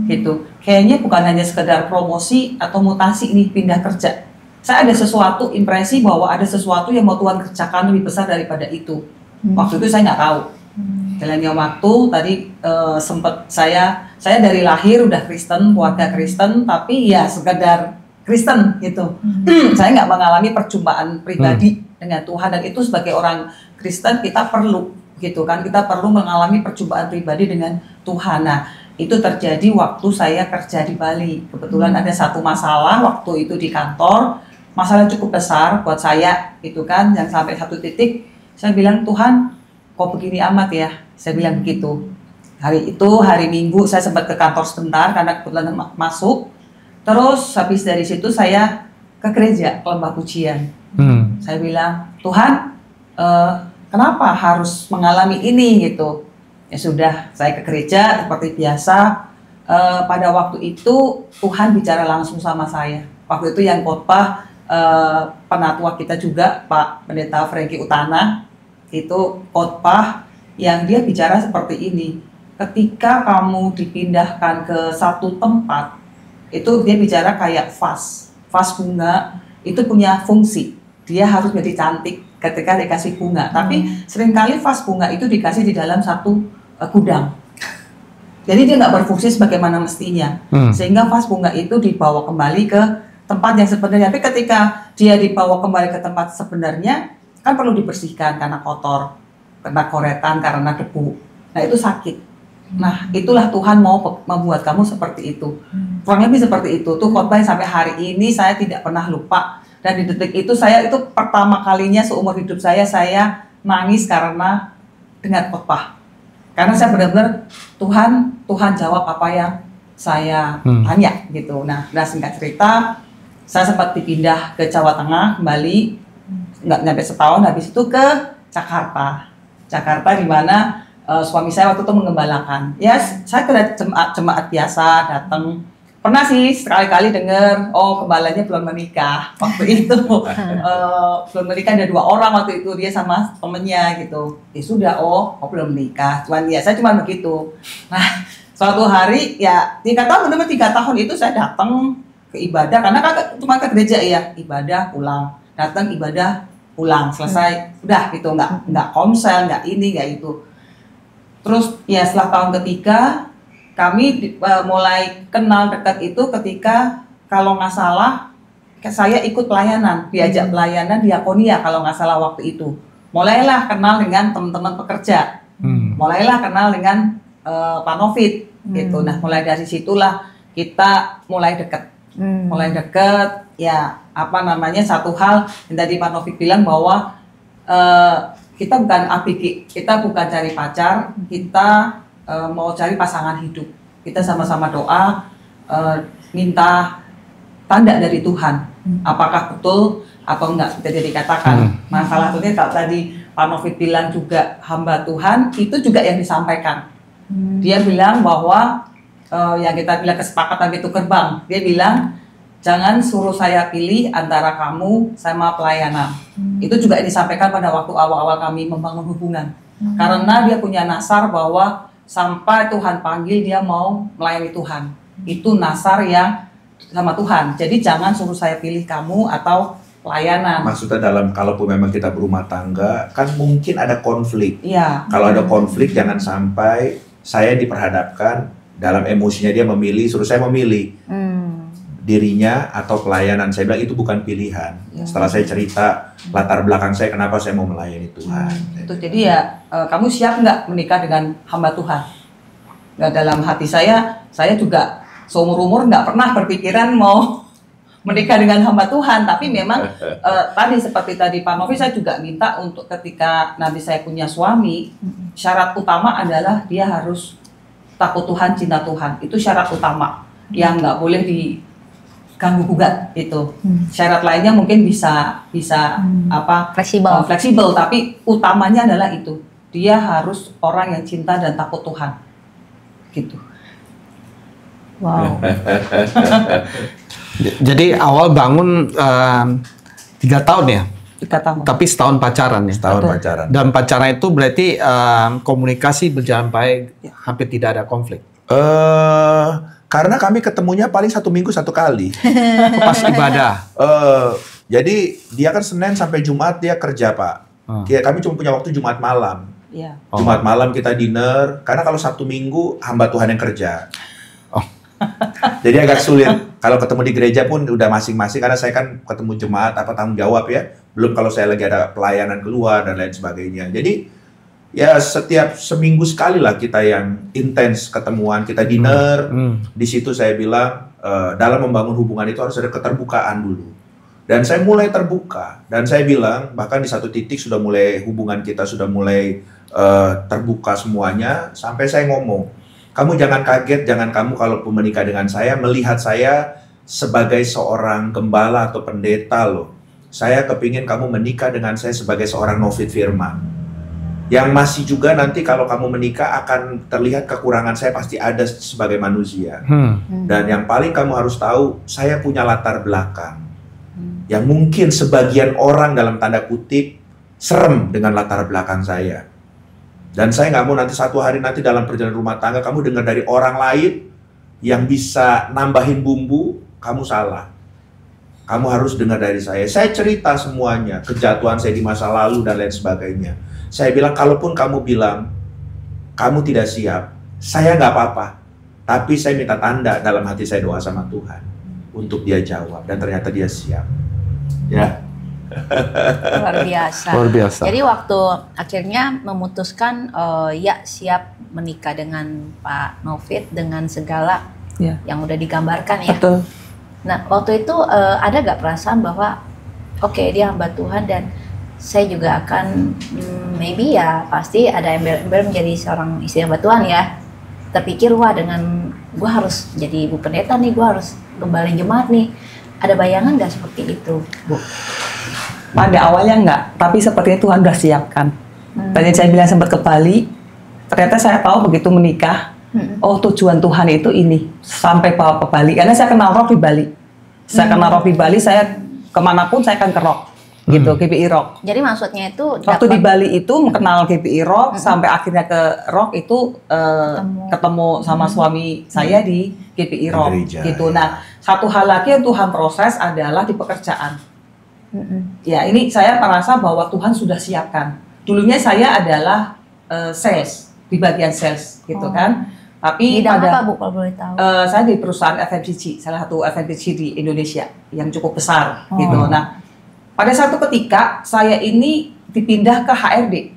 Gitu. Kayaknya bukan hanya sekedar promosi atau mutasi nih pindah kerja. Saya ada sesuatu, impresi bahwa ada sesuatu yang mau Tuhan kerjakan lebih besar daripada itu. Waktu itu saya nggak tahu. Jalannya waktu tadi sempat saya dari lahir udah Kristen, keluarga Kristen, tapi ya sekedar Kristen gitu. Saya nggak mengalami perjumpaan pribadi dengan Tuhan, dan itu sebagai orang Kristen kita perlu gitu kan, kita perlu mengalami perjumpaan pribadi dengan Tuhan. Nah, itu terjadi waktu saya kerja di Bali. Kebetulan ada satu masalah waktu itu di kantor, masalah cukup besar buat saya itu kan, yang sampai satu titik saya bilang, Tuhan kok begini amat ya, saya bilang begitu. Hari itu hari Minggu saya sempat ke kantor sebentar karena kebetulan masuk. Terus habis dari situ saya ke gereja, ke lembah pujian. Saya bilang, Tuhan, kenapa harus mengalami ini gitu? Ya sudah, saya ke gereja seperti biasa. Pada waktu itu Tuhan bicara langsung sama saya. Waktu itu yang khotbah penatua kita juga, Pak Pendeta Frankie Utana, itu khotbah yang dia bicara seperti ini. Ketika kamu dipindahkan ke satu tempat, itu dia bicara kayak vas bunga itu punya fungsi, dia harus jadi cantik ketika dikasih bunga. Tapi seringkali vas bunga itu dikasih di dalam satu gudang, jadi dia nggak berfungsi sebagaimana mestinya, sehingga vas bunga itu dibawa kembali ke tempat yang sebenarnya. Tapi ketika dia dibawa kembali ke tempat sebenarnya, kan perlu dibersihkan karena kotor, karena koretan, karena debu. Nah itu sakit. Nah itulah Tuhan mau membuat kamu seperti itu. Kurang lebih seperti itu. Tuh khotbah sampai hari ini saya tidak pernah lupa. Dan di detik itu saya itu pertama kalinya seumur hidup saya nangis karena dengar khotbah. Karena saya benar-benar Tuhan jawab apa yang saya tanya gitu. Nah singkat cerita, saya sempat dipindah ke Jawa Tengah kembali, nggak nyampe setahun. Habis itu ke Jakarta di mana suami saya waktu itu menggembalakan. Ya, saya ke jemaat biasa, datang Pernah sih sekali-kali dengar, oh gembalanya belum menikah waktu itu. Belum menikah, ada 2 orang waktu itu, dia sama temennya gitu. Ya sudah, oh belum menikah. Saya cuma begitu. Nah, suatu hari ya 3 tahun, benar 3 tahun itu saya datang ke ibadah, karena kan cuma ke gereja ya, ibadah pulang, datang ibadah pulang, selesai, udah gitu, nggak komsel, nggak ini, nggak itu. Terus ya setelah tahun ketiga, kami mulai kenal dekat itu ketika kalau nggak salah saya ikut pelayanan, diajak pelayanan diakonia kalau nggak salah waktu itu. Mulailah kenal dengan teman-teman pekerja, mulailah kenal dengan Pak Novit gitu. Nah mulai dari situlah kita mulai dekat, ya apa namanya, satu hal yang tadi Pak Novit bilang bahwa kita bukan ABG, kita bukan cari pacar, kita mau cari pasangan hidup. Kita sama-sama doa, minta tanda dari Tuhan. Apakah betul atau enggak, seperti dikatakan. Nah, salah satunya kalau tadi Pak Novit bilang juga hamba Tuhan, itu juga yang disampaikan. Dia bilang bahwa yang kita bilang kesepakatan itu gerbang. Dia bilang, jangan suruh saya pilih antara kamu sama pelayanan. Itu juga disampaikan pada waktu awal-awal kami membangun hubungan. Karena dia punya nasar bahwa sampai Tuhan panggil dia mau melayani Tuhan. Itu nasar yang sama Tuhan. Jadi jangan suruh saya pilih kamu atau pelayanan. Maksudnya kalaupun memang kita berumah tangga, kan mungkin ada konflik. Iya. Kalau ada konflik, jangan sampai saya diperhadapkan dalam emosinya dia memilih, suruh saya memilih dirinya atau pelayanan. Saya bilang itu bukan pilihan. Setelah saya cerita latar belakang saya, kenapa saya mau melayani Tuhan. Itu jadi ya, kamu siap nggak menikah dengan hamba Tuhan? Nggak, dalam hati saya juga seumur-umur nggak pernah berpikiran mau menikah dengan hamba Tuhan. Tapi memang tadi seperti tadi Pak Novi, saya juga minta untuk ketika nanti saya punya suami, syarat utama adalah dia harus takut Tuhan, cinta Tuhan. Itu syarat utama yang nggak boleh diganggu gugat itu. Syarat lainnya mungkin bisa fleksibel, tapi utamanya adalah itu. Dia harus orang yang cinta dan takut Tuhan. Gitu. Wow. Jadi awal bangun 3 tahun ya? 3 tahun. Tapi setahun pacaran ya? Setahun pacaran. Dan pacaran itu berarti komunikasi berjalan baik, hampir tidak ada konflik? Karena kami ketemunya paling 1 minggu 1 kali. Pas ibadah? Jadi dia kan Senin sampai Jumat dia kerja, Pak. Kami cuma punya waktu Jumat malam. Iya. Jumat malam kita dinner, karena kalau Sabtu Minggu hamba Tuhan yang kerja. Jadi agak sulit. Kalau ketemu di gereja pun udah masing-masing, karena saya kan ketemu jemaat tanggung jawab ya. Belum kalau saya lagi ada pelayanan keluar dan lain sebagainya. Jadi ya setiap seminggu sekali lah kita yang intens ketemuan, kita dinner. Di situ saya bilang dalam membangun hubungan itu harus ada keterbukaan dulu. Dan saya mulai terbuka, dan saya bilang bahkan di satu titik sudah mulai hubungan kita sudah mulai terbuka semuanya, sampai saya ngomong, kamu jangan kaget, jangan kamu kalau menikah dengan saya melihat saya sebagai seorang gembala atau pendeta loh. Saya kepingin kamu menikah dengan saya sebagai seorang Novit Firman. Yang masih juga nanti kalau kamu menikah akan terlihat kekurangan saya pasti ada sebagai manusia. Dan yang paling kamu harus tahu, saya punya latar belakang. Yang mungkin sebagian orang dalam tanda kutip serem dengan latar belakang saya. Dan saya nggak mau nanti satu hari nanti dalam perjalanan rumah tangga kamu dengar dari orang lain yang bisa nambahin bumbu, kamu salah. Kamu harus dengar dari saya. Saya cerita semuanya, kejatuhan saya di masa lalu dan lain sebagainya. Saya bilang, kalaupun kamu bilang kamu tidak siap, saya nggak apa-apa. Tapi saya minta tanda dalam hati saya, doa sama Tuhan untuk dia jawab, dan ternyata dia siap. Ya. Luar biasa. Luar biasa. Jadi waktu akhirnya memutuskan ya siap menikah dengan Pak Novit dengan segala yang udah digambarkan ya. Betul. Nah waktu itu ada gak perasaan bahwa oke, dia hamba Tuhan dan saya juga akan maybe ya pasti ada embel-embel menjadi seorang istri hamba Tuhan ya. Terpikir wah dengan gue harus jadi ibu pendeta nih, gue harus gembalin jemaat nih. Ada bayangan nggak seperti itu, Bu? Pada awalnya enggak, tapi sepertinya Tuhan udah siapkan. Tadi saya bilang sempat ke Bali, ternyata saya tahu begitu menikah, Oh, tujuan Tuhan itu ini sampai bawa ke Bali. Karena saya kenal rock di Bali. Saya kenal rock di Bali, saya kemanapun saya akan ke rock. Gitu, GBI Rock. Jadi maksudnya itu waktu di Bali itu kenal GBI Rock sampai akhirnya ke rock itu ketemu sama suami saya di GBI Rock Gereja, gitu. ya. Nah, satu hal lagi yang Tuhan proses adalah di pekerjaan. Ya, ini saya merasa bahwa Tuhan sudah siapkan. Dulunya saya adalah sales, di bagian sales gitu kan. Tapi bidang pada apa Bu kalau boleh tahu? saya di perusahaan FMCG, salah satu FMCG di Indonesia yang cukup besar gitu. Nah, pada satu ketika saya ini dipindah ke HRD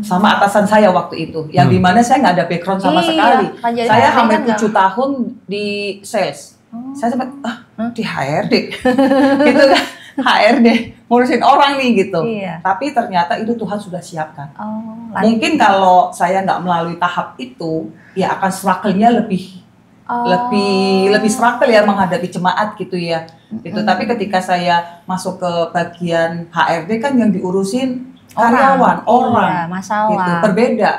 sama atasan saya waktu itu, yang dimana saya nggak ada background sama sekali. Saya hampir 7 tahun di sales. Saya sempat di HRD, gitu kan, HRD ngurusin orang nih gitu. Tapi ternyata itu Tuhan sudah siapkan. Mungkin kalau saya nggak melalui tahap itu, ya akan struggle-nya lebih struggle ya menghadapi jemaat gitu ya. Gitu. Tapi ketika saya masuk ke bagian HRD kan yang diurusin karyawan, orang, masalah. Gitu. Berbeda.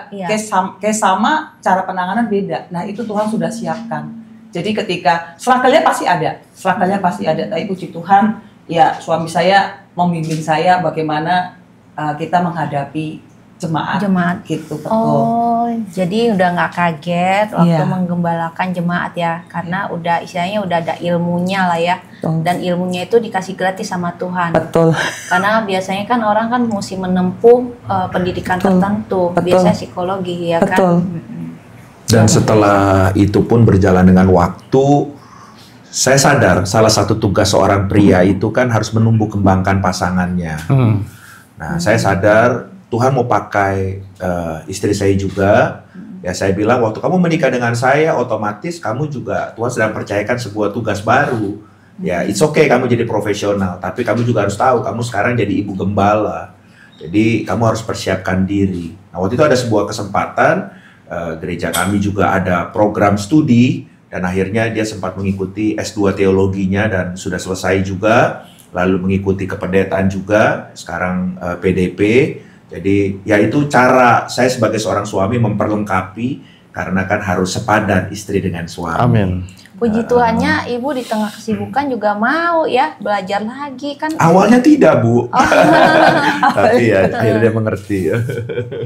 Case sama, cara penanganan beda. Nah, itu Tuhan sudah siapkan. Jadi ketika struggle-nya pasti ada. Tapi puji Tuhan, ya suami saya membimbing saya bagaimana kita menghadapi jemaat gitu, betul. Oh, jadi udah nggak kaget waktu menggembalakan jemaat ya, karena udah istilahnya udah ada ilmunya lah ya. Betul. Dan ilmunya itu dikasih gratis sama Tuhan. Betul. Karena biasanya kan orang kan mesti menempuh pendidikan tertentu, biasanya psikologi ya kan. Dan setelah itu pun berjalan dengan waktu, saya sadar salah satu tugas seorang pria itu kan harus menumbuh kembangkan pasangannya. Nah, saya sadar Tuhan mau pakai istri saya juga. Ya, saya bilang waktu kamu menikah dengan saya, otomatis kamu juga Tuhan sedang percayakan sebuah tugas baru. Ya, it's okay kamu jadi profesional, tapi kamu juga harus tahu kamu sekarang jadi ibu gembala. Jadi kamu harus persiapkan diri. Nah, waktu itu ada sebuah kesempatan, gereja kami juga ada program studi, dan akhirnya dia sempat mengikuti S2 teologinya dan sudah selesai juga, lalu mengikuti kependetaan juga, sekarang PDP. Jadi ya itu cara saya sebagai seorang suami memperlengkapi, karena kan harus sepadan istri dengan suami. Amin. Puji Tuhannya ibu di tengah kesibukan juga mau ya belajar lagi kan. Awalnya tidak, Bu. Tapi ya akhirnya mengerti.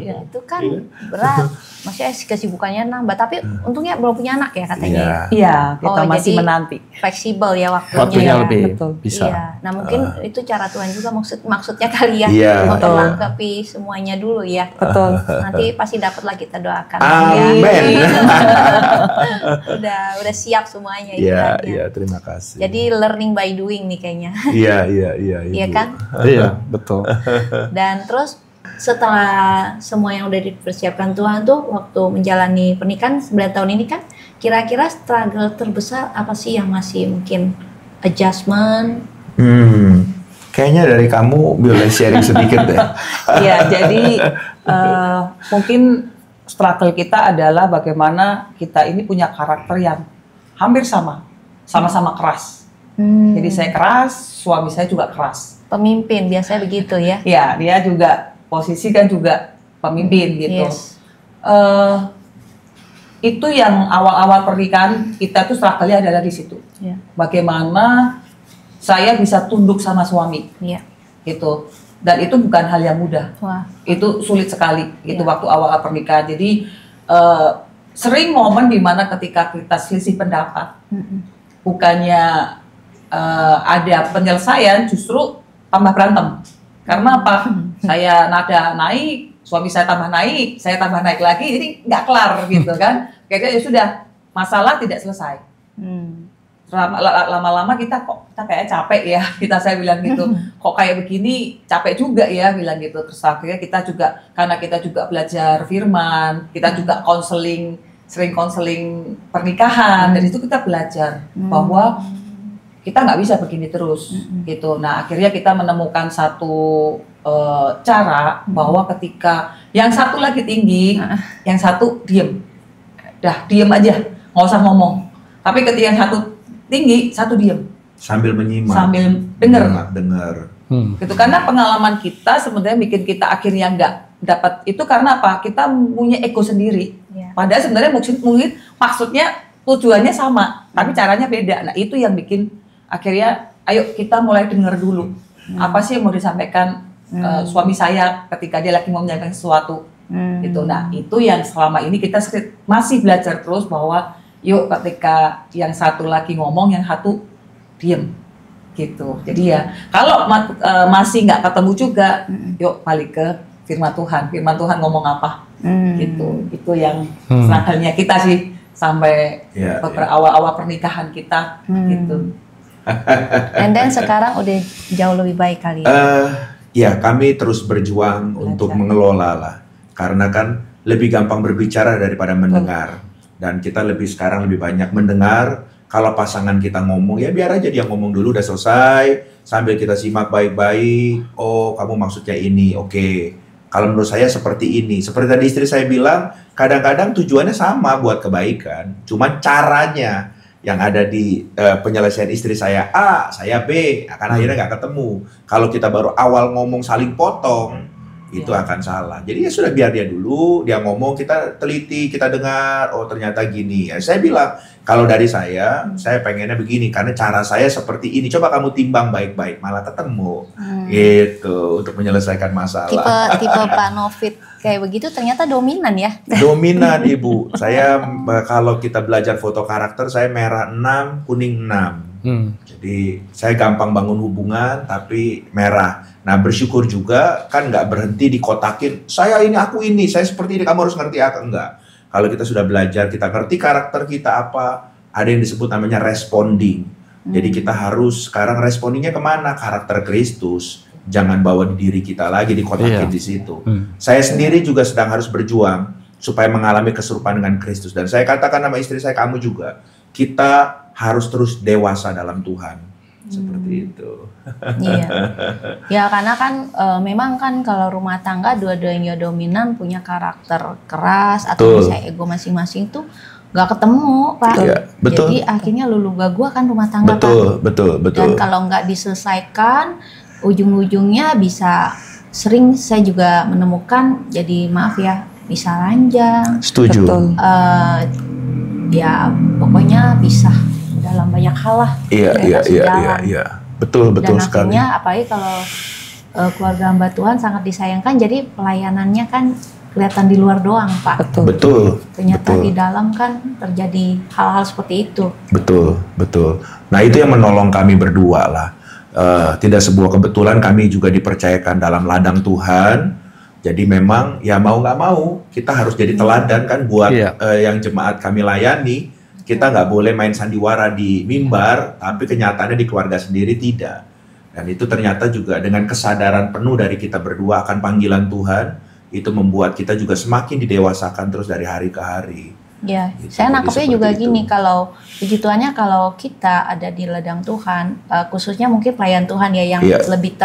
Ya, itu kan berat. Maksudnya kesibukannya nambah, tapi untungnya belum punya anak ya katanya. Iya, kita masih jadi menanti. Fleksibel ya waktunya Waktunya ya. lebih Betul. bisa. Iya. Nah, mungkin itu cara Tuhan juga maksudnya kali ya. Iya, melengkapi semuanya dulu ya. Betul. Nanti pasti dapat lah, kita doakan. Amin. Ya. udah siap semuanya Iya, istilahnya. iya, terima kasih. Jadi learning by doing nih kayaknya. Iya. Iya kan? Iya, betul. Dan terus setelah semua yang udah dipersiapkan Tuhan tuh waktu menjalani pernikahan 9 tahun ini kan, kira-kira struggle terbesar apa sih yang masih mungkin adjustment? Kayaknya dari kamu boleh sharing sedikit deh. Iya, jadi mungkin struggle kita adalah bagaimana kita ini punya karakter yang hampir sama-sama keras. Jadi saya keras, suami saya juga keras. Pemimpin biasanya begitu ya? Ya, dia juga posisi kan juga pemimpin gitu. Yes. Itu yang awal-awal pernikahan kita tuh struggle-nya adalah di situ. Yeah. Bagaimana saya bisa tunduk sama suami, gitu. Dan itu bukan hal yang mudah. Wah. Itu sulit sekali, gitu, Yeah. waktu awal pernikahan. Jadi sering momen dimana ketika kita selisih pendapat, bukannya ada penyelesaian, justru tambah berantem. Karena apa? Saya nada naik, suami saya tambah naik lagi, jadi nggak kelar gitu kan. Kayaknya ya sudah, masalah tidak selesai. Lama-lama kita kayak capek ya, saya bilang gitu. Kok kayak begini, capek juga ya, bilang gitu. Terus akhirnya kita juga, karena kita juga belajar firman, kita juga sering konseling pernikahan, dari itu kita belajar bahwa kita nggak bisa begini terus, gitu. Nah, akhirnya kita menemukan satu cara bahwa ketika yang satu lagi tinggi, yang satu diem, diem aja, nggak usah ngomong. Tapi ketika yang satu tinggi, satu diem, sambil menyimak, sambil dengar. Dengar. Gitu, karena pengalaman kita sebenarnya bikin kita akhirnya dapat itu karena apa? Kita punya ego sendiri. Iya. Padahal sebenarnya mungkin maksudnya tujuannya sama, tapi caranya beda. Nah itu yang bikin akhirnya, ayo kita mulai dengar dulu. Apa sih yang mau disampaikan suami saya ketika dia lagi mau menyampaikan sesuatu. Gitu. Nah itu yang selama ini kita masih belajar terus bahwa yuk ketika yang satu lagi ngomong, yang satu diem. Gitu. Jadi ya kalau masih nggak ketemu juga, yuk balik ke firman Tuhan. Firman Tuhan ngomong apa? Gitu. Itu yang struggle-nya kita sih sampai awal-awal pernikahan kita. Gitu. And then sekarang udah jauh lebih baik kali ya? Ya kami terus berjuang untuk mengelola lah. Karena kan lebih gampang berbicara daripada mendengar. Dan kita sekarang lebih banyak mendengar. Kalau pasangan kita ngomong, ya biar aja dia ngomong dulu, udah selesai. Sambil kita simak baik-baik. Oh, kamu maksudnya ini, oke. Kalau menurut saya seperti ini. Seperti tadi istri saya bilang, kadang-kadang tujuannya sama buat kebaikan. Cuman caranya yang ada di penyelesaian istri saya A, saya B, akan akhirnya nggak ketemu. Kalau kita baru awal ngomong saling potong, itu akan salah. Jadi ya sudah, biar dia dulu, dia ngomong, kita teliti, kita dengar, oh ternyata gini. Ya, saya bilang, kalau dari saya pengennya begini, karena cara saya seperti ini. Coba kamu timbang baik-baik, malah ketemu. Gitu, untuk menyelesaikan masalah. Tipe Pak Novit kayak begitu ternyata dominan ya? Dominan Ibu. Saya kalau kita belajar foto karakter, saya merah 6, kuning 6. Jadi saya gampang bangun hubungan, tapi merah. Nah bersyukur juga kan nggak berhenti dikotakin, saya ini, aku ini, saya seperti ini, kamu harus ngerti aku. Enggak. Kalau kita sudah belajar, kita ngerti karakter kita apa, ada yang disebut namanya responding. Jadi kita harus sekarang respondingnya kemana? Karakter Kristus. Jangan bawa di diri kita lagi, dikotakin di situ. Saya sendiri juga sedang harus berjuang supaya mengalami keserupaan dengan Kristus. Dan saya katakan sama istri saya, kamu juga. Kita harus terus dewasa dalam Tuhan. Seperti itu. Iya. Ya karena kan memang kan kalau rumah tangga dua-duanya dominan, punya karakter keras atau misalnya ego masing-masing tuh nggak ketemu, Pak. Iya, betul. Jadi akhirnya lulu gua kan rumah tangga, betul, Pak. Betul. Dan kalau nggak diselesaikan, ujung-ujungnya bisa sering saya juga menemukan jadi maaf ya, bisa ranjang. Setuju. Ya pokoknya bisa dalam banyak hal lah. Iya. Betul dan sekali. akhirnya apalagi kalau keluarga hamba Tuhan sangat disayangkan, jadi pelayanannya kan kelihatan di luar doang, Pak. Betul. Ternyata di dalam kan terjadi hal-hal seperti itu. Betul. Nah itu yang menolong kami berdua lah. Tidak sebuah kebetulan kami juga dipercayakan dalam ladang Tuhan. Jadi memang ya mau nggak mau kita harus jadi teladan kan buat yang jemaat kami layani. Kita nggak boleh main sandiwara di mimbar, tapi kenyataannya di keluarga sendiri tidak. Dan itu ternyata juga dengan kesadaran penuh dari kita berdua akan panggilan Tuhan, itu membuat kita juga semakin didewasakan terus dari hari ke hari. Ya, Gitu. saya nangkepnya juga itu. gini, kalau puji Tuhannya kalau kita ada di ladang Tuhan, khususnya mungkin pelayan Tuhan ya yang lebih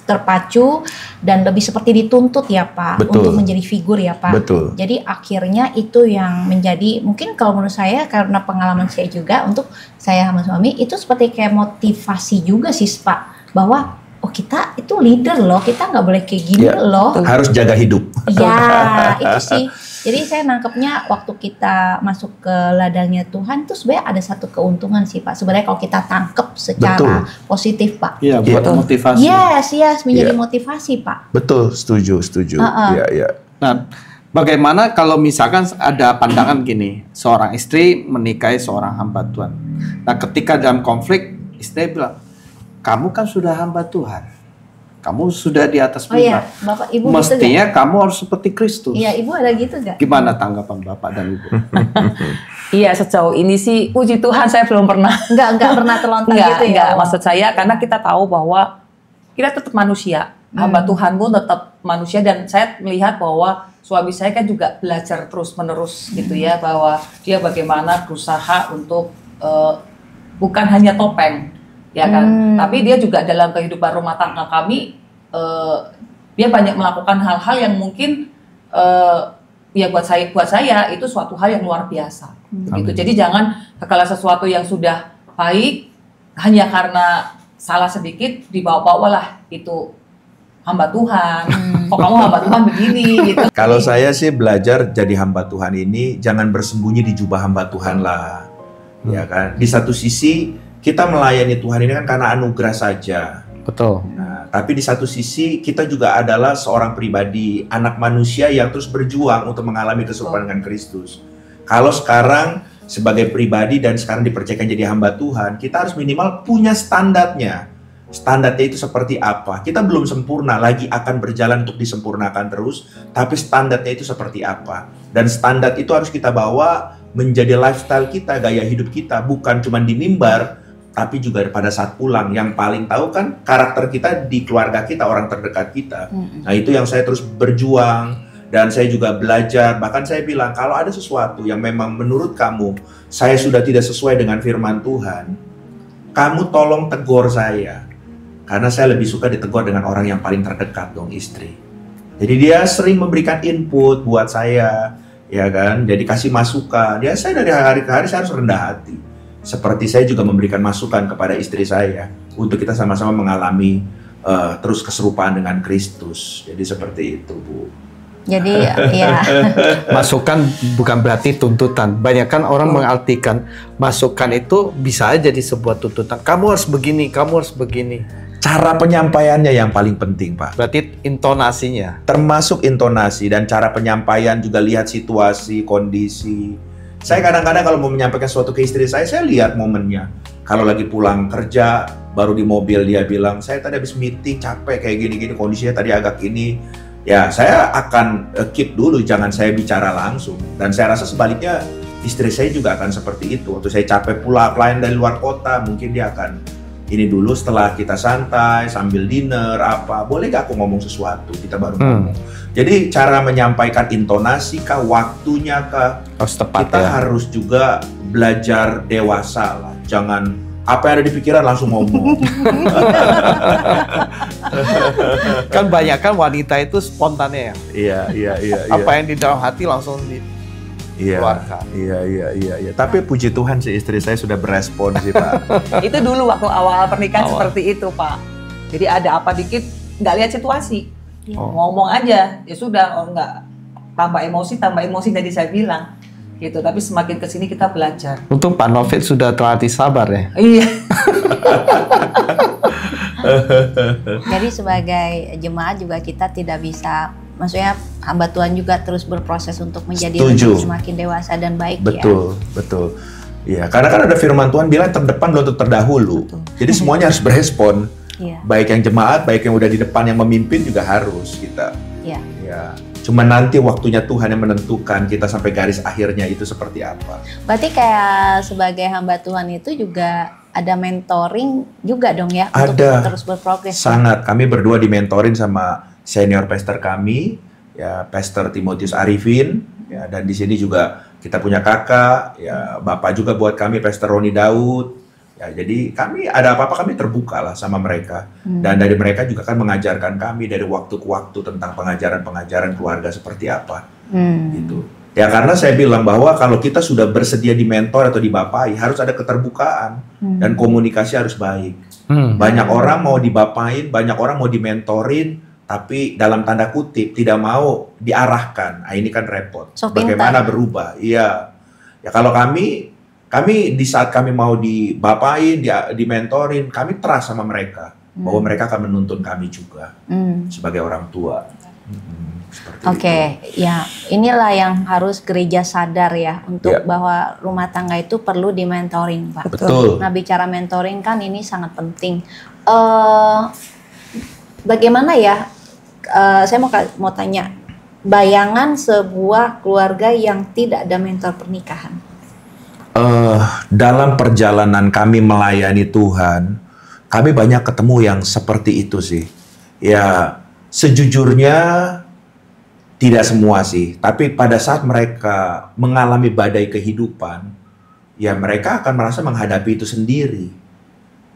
terpacu dan lebih seperti dituntut ya Pak, untuk menjadi figur ya Pak. Jadi akhirnya itu yang menjadi, mungkin kalau menurut saya karena pengalaman saya juga, untuk saya sama suami itu seperti kayak motivasi juga sih Pak, bahwa oh kita itu leader loh, kita nggak boleh kayak gini loh. Harus jaga hidup. Ya itu sih. Jadi saya nangkepnya waktu kita masuk ke ladangnya Tuhan itu sebenarnya ada satu keuntungan sih Pak. Sebenarnya kalau kita tangkep secara positif Pak. Iya, buat motivasi. Yes, menjadi motivasi Pak. Betul, setuju. Iya. Nah, bagaimana kalau misalkan ada pandangan gini, seorang istri menikahi seorang hamba Tuhan. Nah, ketika dalam konflik, istri bilang, kamu kan sudah hamba Tuhan. Kamu sudah di atas mimbar. Oh iya, Bapak Ibu mestinya gitu kamu harus seperti Kristus. Iya, Ibu ada gitu gak? Gimana tanggapan Bapak dan Ibu? Iya, sejauh ini sih puji Tuhan saya belum pernah. Enggak pernah terlontar gitu ya. Enggak, maksud saya karena kita tahu bahwa kita tetap manusia. Hamba Tuhan pun tetap manusia, dan saya melihat bahwa suami saya kan juga belajar terus-menerus gitu ya, bahwa dia bagaimana berusaha untuk bukan hanya topeng. Ya kan, tapi dia juga dalam kehidupan rumah tangga kami, dia banyak melakukan hal-hal yang mungkin ya buat saya itu suatu hal yang luar biasa. Gitu. Jadi jangan segala sesuatu yang sudah baik hanya karena salah sedikit dibawa-bawalah itu hamba Tuhan. Kok kamu hamba Tuhan begini gitu. Kalau saya sih belajar jadi hamba Tuhan ini jangan bersembunyi di jubah hamba Tuhan lah. Ya kan? Di satu sisi kita melayani Tuhan ini kan karena anugerah saja. Betul. Nah, tapi di satu sisi kita juga adalah seorang pribadi, anak manusia yang terus berjuang untuk mengalami keserupaan dengan Kristus. Kalau sekarang sebagai pribadi dan sekarang dipercayakan jadi hamba Tuhan, kita harus minimal punya standarnya. Standarnya itu seperti apa? Kita belum sempurna, lagi akan berjalan untuk disempurnakan terus, tapi standarnya itu seperti apa? Dan standar itu harus kita bawa menjadi lifestyle kita, gaya hidup kita, bukan cuma di mimbar, tapi juga pada saat pulang. Yang paling tahu kan karakter kita di keluarga kita, orang terdekat kita. Nah itu yang saya terus berjuang, dan saya juga belajar. Bahkan saya bilang, kalau ada sesuatu yang memang menurut kamu, saya sudah tidak sesuai dengan firman Tuhan, kamu tolong tegur saya. Karena saya lebih suka ditegur dengan orang yang paling terdekat dong, istri. Jadi dia sering memberikan input buat saya, ya kan? Jadi kasih masukan. Ya saya dari hari ke hari saya harus rendah hati. Seperti saya juga memberikan masukan kepada istri saya untuk kita sama-sama mengalami terus keserupaan dengan Kristus. Jadi seperti itu, Bu. Jadi ya. Masukan bukan berarti tuntutan. Banyak kan orang mengartikan masukan itu bisa aja jadi sebuah tuntutan. Kamu harus begini, kamu harus begini. Cara penyampaiannya yang paling penting, Pak. Berarti intonasinya. Termasuk intonasi dan cara penyampaian, juga lihat situasi, kondisi. Saya kadang-kadang kalau mau menyampaikan sesuatu ke istri saya lihat momennya. Kalau lagi pulang kerja, baru di mobil dia bilang, saya tadi habis meeting, capek kayak gini-gini, kondisinya tadi agak ini. Ya, saya akan keep dulu, jangan saya bicara langsung. Dan saya rasa sebaliknya, istri saya juga akan seperti itu. Waktu saya capek pula pelayan dari luar kota, mungkin dia akan ini dulu setelah kita santai, sambil dinner, apa. Boleh gak aku ngomong sesuatu? Kita baru ngomong. Jadi cara menyampaikan intonasi kah, waktunya kah, harus tepat kita ya. harus juga belajar dewasa lah. Jangan apa yang ada di pikiran langsung ngomong. Kan banyak kan wanita itu spontannya ya. Iya. Apa yang di dalam hati langsung dikeluarkan. Iya. Tapi puji Tuhan sih istri saya sudah berespon sih, Pak. Itu dulu waktu awal pernikahan seperti itu, Pak. Jadi ada apa dikit, nggak lihat situasi. Ngomong aja, ya sudah, enggak. Tambah emosi tadi saya bilang. Gitu, tapi semakin kesini kita belajar. Untung Pak Novit sudah terlatih sabar ya. Iya. Jadi sebagai jemaat juga kita tidak bisa, maksudnya hamba Tuhan juga terus berproses untuk menjadi semakin dewasa dan baik. Betul. Iya, karena kan ada firman Tuhan bilang terdepan belum tentu terdahulu. Betul. Jadi semuanya harus berespon. Iya. Baik yang jemaat, baik yang udah di depan yang memimpin juga harus kita. Iya. Ya. Cuma nanti waktunya Tuhan yang menentukan kita sampai garis akhirnya itu seperti apa. Berarti kayak sebagai hamba Tuhan itu juga ada mentoring juga dong ya, ada, untuk terus berprogres. Sangat. Kami berdua dimentorin sama senior pastor kami, ya Pastor Timotius Arifin, ya, dan di sini juga kita punya kakak, ya bapak juga buat kami Pastor Roni Daud. Ya, jadi kami ada apa-apa kami terbuka lah sama mereka. Dan dari mereka juga kan mengajarkan kami dari waktu ke waktu tentang pengajaran-pengajaran keluarga seperti apa. Gitu. Ya karena saya bilang bahwa kalau kita sudah bersedia di mentor atau dibapai, harus ada keterbukaan dan komunikasi harus baik. Banyak orang mau dibapain, banyak orang mau dimentorin, tapi dalam tanda kutip tidak mau diarahkan. Nah, ini kan repot. So, bagaimana berubah? Iya. Ya kalau kami di saat kami mau dibapain, dimentorin, kami trust sama mereka bahwa mereka akan menuntun kami juga sebagai orang tua. Oke, ya inilah yang harus gereja sadar ya untuk bahwa rumah tangga itu perlu dimentoring, Pak. Betul. Nah, bicara mentoring kan ini sangat penting. Bagaimana ya? Saya mau tanya, bayangan sebuah keluarga yang tidak ada mentor pernikahan. Dalam perjalanan kami melayani Tuhan, kami banyak ketemu yang seperti itu sih. Ya, sejujurnya tidak semua sih. Tapi pada saat mereka mengalami badai kehidupan, ya mereka akan merasa menghadapi itu sendiri.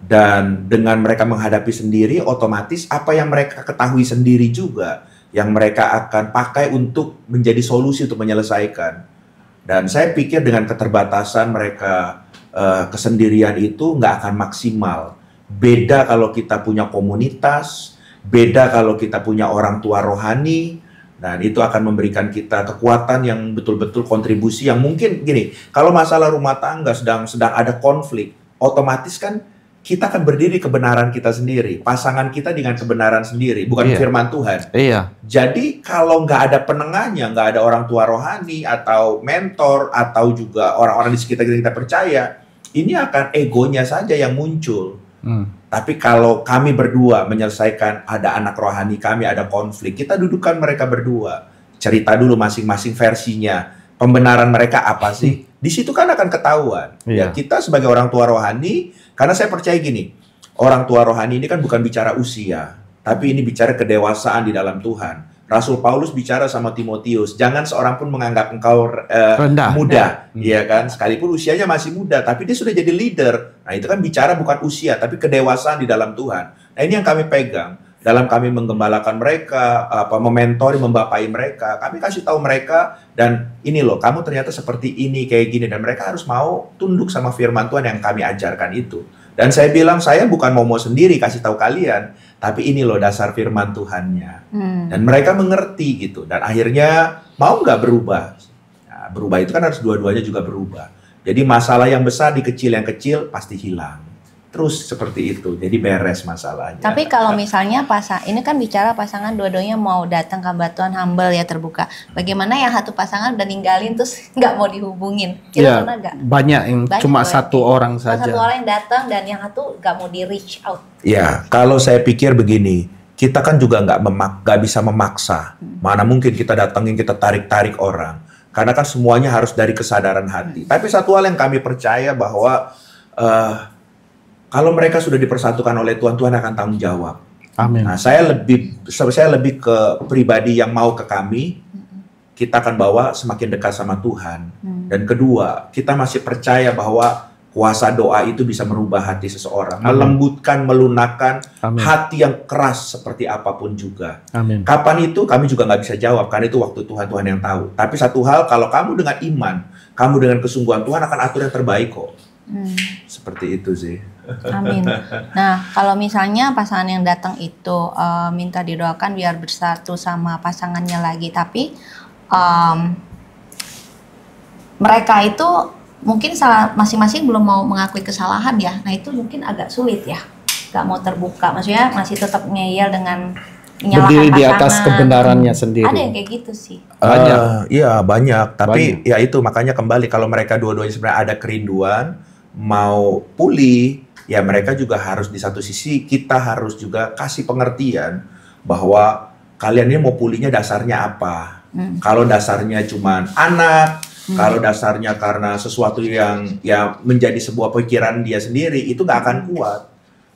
Dan dengan mereka menghadapi sendiri, otomatis apa yang mereka ketahui sendiri juga, yang mereka akan pakai untuk menjadi solusi untuk menyelesaikan. Dan saya pikir dengan keterbatasan mereka kesendirian itu nggak akan maksimal. Beda kalau kita punya komunitas, Beda kalau kita punya orang tua rohani, dan itu akan memberikan kita kekuatan yang betul-betul kontribusi yang mungkin gini, kalau masalah rumah tangga sedang ada konflik, otomatis kan kita akan berdiri kebenaran kita sendiri, pasangan kita dengan kebenaran sendiri, bukan firman Tuhan. Iya. Jadi kalau nggak ada penengahnya, nggak ada orang tua rohani atau mentor atau juga orang-orang di sekitar kita percaya, ini akan egonya saja yang muncul. Tapi kalau kami berdua menyelesaikan, ada anak rohani kami, ada konflik, kita dudukkan mereka berdua, cerita dulu masing-masing versinya, pembenaran mereka apa sih? Di situ kan akan ketahuan. Ya kita sebagai orang tua rohani, karena saya percaya gini, orang tua rohani ini kan bukan bicara usia, tapi ini bicara kedewasaan di dalam Tuhan. Rasul Paulus bicara sama Timotius, jangan seorang pun menganggap engkau muda, ya kan? Sekalipun usianya masih muda, tapi dia sudah jadi leader. Nah itu kan bicara bukan usia, tapi kedewasaan di dalam Tuhan. Nah ini yang kami pegang. Dalam kami menggembalakan mereka, mementori, membapai mereka, kami kasih tahu mereka, dan ini loh, kamu ternyata seperti ini, kayak gini, dan mereka harus mau tunduk sama firman Tuhan yang kami ajarkan itu. Dan saya bilang, saya bukan mau sendiri kasih tahu kalian, tapi ini loh dasar firman Tuhannya. Dan mereka mengerti gitu, dan akhirnya mau nggak berubah. Nah, berubah itu kan harus dua-duanya juga berubah. Jadi masalah yang besar di kecil yang kecil pasti hilang. Terus seperti itu, jadi beres masalahnya. Tapi kalau misalnya ini kan bicara pasangan dua-duanya mau datang ke Tuhan, humble ya, terbuka. Bagaimana yang satu pasangan udah ninggalin terus nggak mau dihubungin? Kita pernah nggak? Banyak yang cuma satu orang saja. Satu orang yang datang dan yang satu nggak mau di reach out. Ya, kalau saya pikir begini, kita kan juga nggak bisa memaksa. Mana mungkin kita datengin, kita tarik-tarik orang. Karena kan semuanya harus dari kesadaran hati. Tapi satu hal yang kami percaya bahwa kalau mereka sudah dipersatukan oleh Tuhan, Tuhan akan tanggung jawab. Amin. Nah, saya lebih ke pribadi yang mau ke kami, kita akan bawa semakin dekat sama Tuhan. Dan kedua, kita masih percaya bahwa kuasa doa itu bisa merubah hati seseorang, melembutkan, melunakkan hati yang keras seperti apapun juga. Amin. Kapan itu kami juga nggak bisa jawab, karena itu waktu Tuhan yang tahu. Tapi satu hal, kalau kamu dengan iman, kamu dengan kesungguhan, Tuhan akan atur yang terbaik kok. Seperti itu sih. Amin. Nah, kalau misalnya pasangan yang datang itu minta didoakan biar bersatu sama pasangannya lagi, tapi mereka itu mungkin masing-masing belum mau mengakui kesalahan ya. Nah, itu mungkin agak sulit ya. Gak mau terbuka, maksudnya masih tetap ngeyel dengan menyalahkan berdiri di pasangan. atas kebenarannya sendiri. Ada yang kayak gitu sih. Banyak. Iya banyak. Tapi ya itu makanya kembali, kalau mereka dua-duanya sebenarnya ada kerinduan mau pulih, ya mereka juga harus di satu sisi kita harus juga kasih pengertian bahwa kalian ini mau pulihnya dasarnya apa. Kalau dasarnya cuman anak, kalau dasarnya karena sesuatu yang ya menjadi sebuah pikiran dia sendiri, itu nggak akan kuat.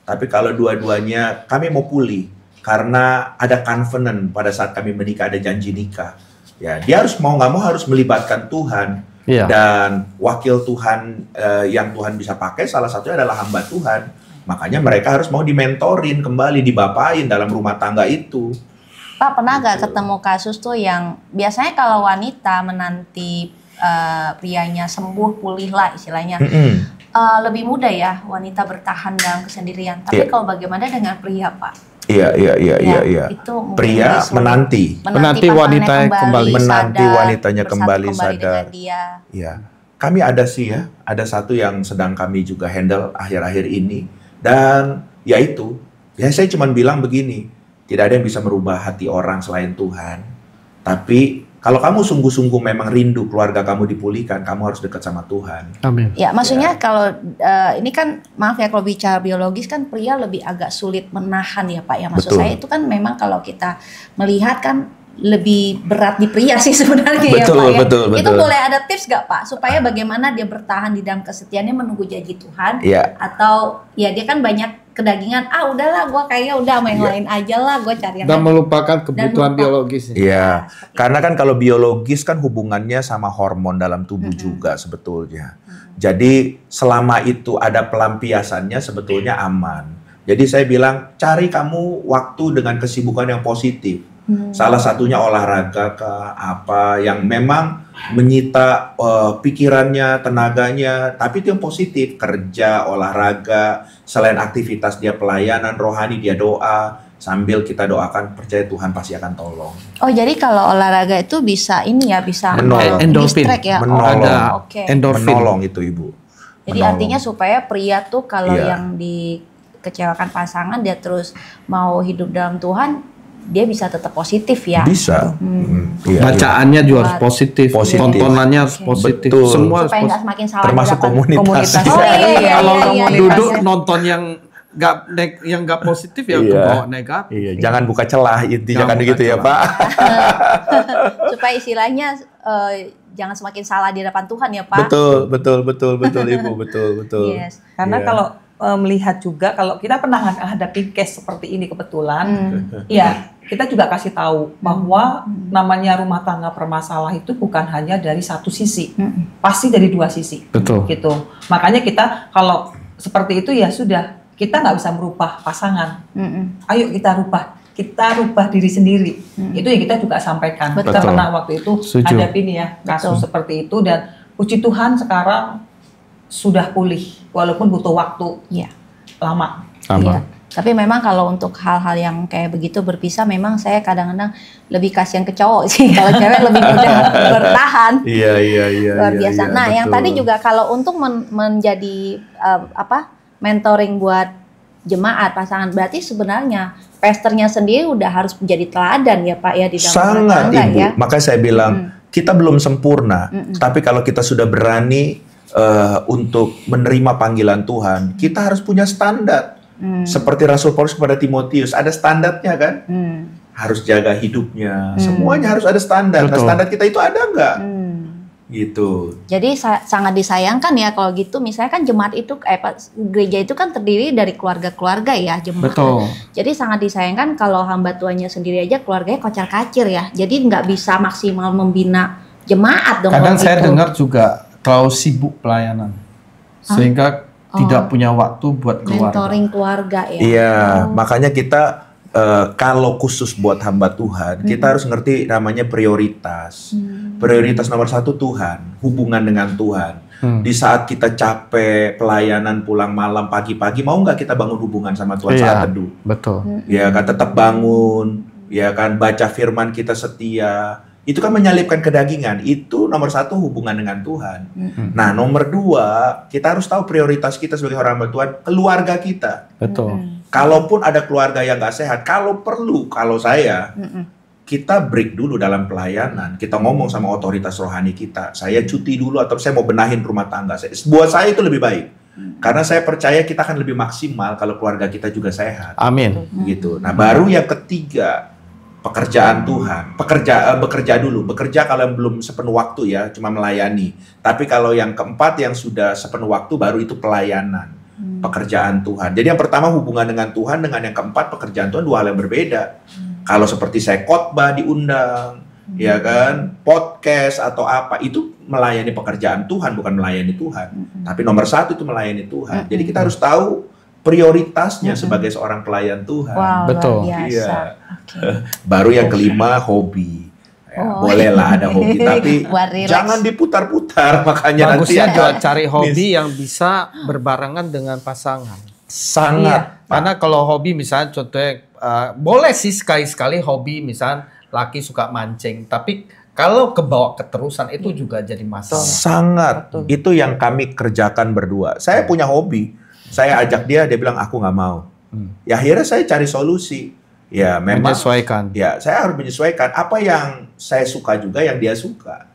Tapi kalau dua-duanya kami mau pulih karena ada covenant pada saat kami menikah, ada janji nikah. Ya, dia harus mau nggak mau harus melibatkan Tuhan. Dan wakil Tuhan yang Tuhan bisa pakai salah satunya adalah hamba Tuhan. Makanya mereka harus mau dimentorin kembali, dibapain dalam rumah tangga itu. Pak, pernah nggak ketemu kasus tuh yang biasanya kalau wanita menanti prianya sembuh, pulih lah istilahnya, lebih mudah ya wanita bertahan dalam kesendirian. Tapi kalau bagaimana dengan pria, Pak? Iya. Itu pria menanti wanita kembali, menanti wanitanya kembali sadar. Dia. Iya, kami ada sih ya, ada satu yang sedang kami juga handle akhir-akhir ini, dan yaitu, ya saya cuma bilang begini, tidak ada yang bisa merubah hati orang selain Tuhan. Tapi kalau kamu sungguh-sungguh memang rindu keluarga kamu dipulihkan, kamu harus dekat sama Tuhan. Amin. Ya, maksudnya kalau ini kan, maaf ya kalau bicara biologis kan pria lebih agak sulit menahan ya Pak ya. Maksud saya itu kan memang kalau kita melihat kan lebih berat di pria sih sebenarnya ya Pak ya. Betul. Itu boleh ada tips gak Pak supaya bagaimana dia bertahan di dalam kesetiaannya menunggu janji Tuhan? Atau ya dia kan banyak kedagingan, udahlah gue kayaknya udah main lain aja lah, gue cari yang dan melupakan kebutuhan biologis. Iya, karena kan kalau biologis kan hubungannya sama hormon dalam tubuh juga sebetulnya. Jadi selama itu ada pelampiasannya sebetulnya aman. Jadi saya bilang cari kamu waktu dengan kesibukan yang positif. Salah satunya olahraga apa yang memang menyita pikirannya, tenaganya, tapi itu yang positif, kerja, olahraga, selain aktivitas dia pelayanan rohani, dia doa, sambil kita doakan, percaya Tuhan pasti akan tolong. Oh, jadi kalau olahraga itu bisa ini ya, bisa Menolong. Endorfin. distract ya. Menolong. Ada Oke. endorfin. Menolong itu Ibu. Jadi Menolong. artinya supaya pria tuh kalau Iya. yang dikecewakan pasangan dia terus mau hidup dalam Tuhan, dia bisa tetap positif ya. Bisa. Iya, Bacaannya juga harus Buat- positif, Positif. tontonannya harus Oke. positif, Betul. semua harus Supaya nggak positif. semakin salah Termasuk di depan komunitas. Oh iya, iya, Kalau iya, iya, duduk iya. nonton yang nggak positif ya Iya. kebawa negatif. Iya, jangan buka celah, intinya Jangan kan buka gitu ya celah. Pak. Supaya istilahnya jangan semakin salah di depan Tuhan ya Pak. Betul Ibu, betul. Yes. Karena Iya. kalau melihat juga kalau kita pernah hadapi case seperti ini kebetulan, Hmm. ya kita juga kasih tahu bahwa namanya rumah tangga bermasalah itu bukan hanya dari satu sisi, pasti dari dua sisi. Betul. Gitu. Makanya kita kalau seperti itu ya sudah, kita nggak bisa merubah pasangan. Ayo kita rubah diri sendiri. Itu yang kita juga sampaikan. Kita Betul. pernah waktu itu Setuju. hadapin ya kasus seperti itu, dan puji Tuhan sekarang sudah pulih walaupun butuh waktu Iya. lama. Iya. Tapi memang kalau untuk hal-hal yang kayak begitu berpisah, memang saya kadang-kadang lebih kasihan ke cowok sih. Kalau cewek lebih mudah bertahan. Iya. Luar biasa. iya, Nah, yang betul. tadi juga kalau untuk menjadi mentoring buat jemaat pasangan, berarti sebenarnya pastornya sendiri udah harus menjadi teladan ya Pak ya di dalam rumah Sangat tangga Ibu. ya. Maka saya bilang kita belum sempurna, tapi kalau kita sudah berani untuk menerima panggilan Tuhan, kita harus punya standar. Seperti Rasul Paulus kepada Timotius, ada standarnya kan? Harus jaga hidupnya, semuanya harus ada standar. Nah, Betul. standar kita itu ada nggak? Gitu. Jadi sangat disayangkan ya kalau gitu. Misalnya kan jemaat itu, gereja itu kan terdiri dari keluarga-keluarga ya jemaat. Betul. Jadi sangat disayangkan kalau hamba Tuhannya sendiri aja keluarganya kocar-kacir ya. Jadi nggak bisa maksimal membina jemaat dong. Kadang kalau saya gitu. dengar juga terlalu sibuk pelayanan, sehingga tidak punya waktu buat keluarga. mentoring keluarga ya. Iya, makanya kita kalau khusus buat hamba Tuhan, kita harus ngerti namanya prioritas. Prioritas nomor satu Tuhan, hubungan dengan Tuhan. Di saat kita capek pelayanan pulang malam pagi-pagi, mau nggak kita bangun hubungan sama Tuhan Iya. saat teduh? Betul. Ya kan, tetap bangun, ya kan, baca firman kita setia. Itu kan menyalipkan kedagingan. Itu nomor satu hubungan dengan Tuhan. Nah, nomor dua, kita harus tahu prioritas kita sebagai orang hamba Tuhan, keluarga kita. Betul. Kalaupun ada keluarga yang nggak sehat, kalau perlu, kalau saya, kita break dulu dalam pelayanan. Kita ngomong sama otoritas rohani kita. Saya cuti dulu atau saya mau benahin rumah tangga. Buat saya itu lebih baik. Karena saya percaya kita akan lebih maksimal kalau keluarga kita juga sehat. Amin. Gitu. Nah, baru yang ketiga, pekerjaan Tuhan. Bekerja dulu. Bekerja kalau yang belum sepenuh waktu ya, cuma melayani. Tapi kalau yang keempat yang sudah sepenuh waktu, baru itu pelayanan. Pekerjaan Tuhan. Jadi yang pertama hubungan dengan Tuhan, dengan yang keempat pekerjaan Tuhan, dua hal yang berbeda. Kalau seperti saya khotbah diundang, ya kan, podcast atau apa, itu melayani pekerjaan Tuhan, bukan melayani Tuhan. Tapi nomor satu itu melayani Tuhan. Jadi kita harus tahu prioritasnya sebagai seorang pelayan Tuhan. Wow, Betul. luar biasa. Iya. Oke. Baru yang kelima hobi. Ya, Oh. bolehlah ada hobi, tapi Buat relax. jangan diputar-putar, makanya nanti Bagusnya juga ada cari hobi yang bisa berbarengan dengan pasangan. sangat. Karena kalau hobi misalnya contohnya boleh sih sekali-sekali hobi misalnya laki suka mancing, tapi kalau kebawa keterusan itu juga jadi masalah. Sangat. Itu yang kami kerjakan berdua. Saya punya hobi. Saya ajak dia bilang aku nggak mau. Ya akhirnya saya cari solusi. Ya memang. Menyesuaikan. Ya saya harus menyesuaikan apa yang saya suka juga yang dia suka.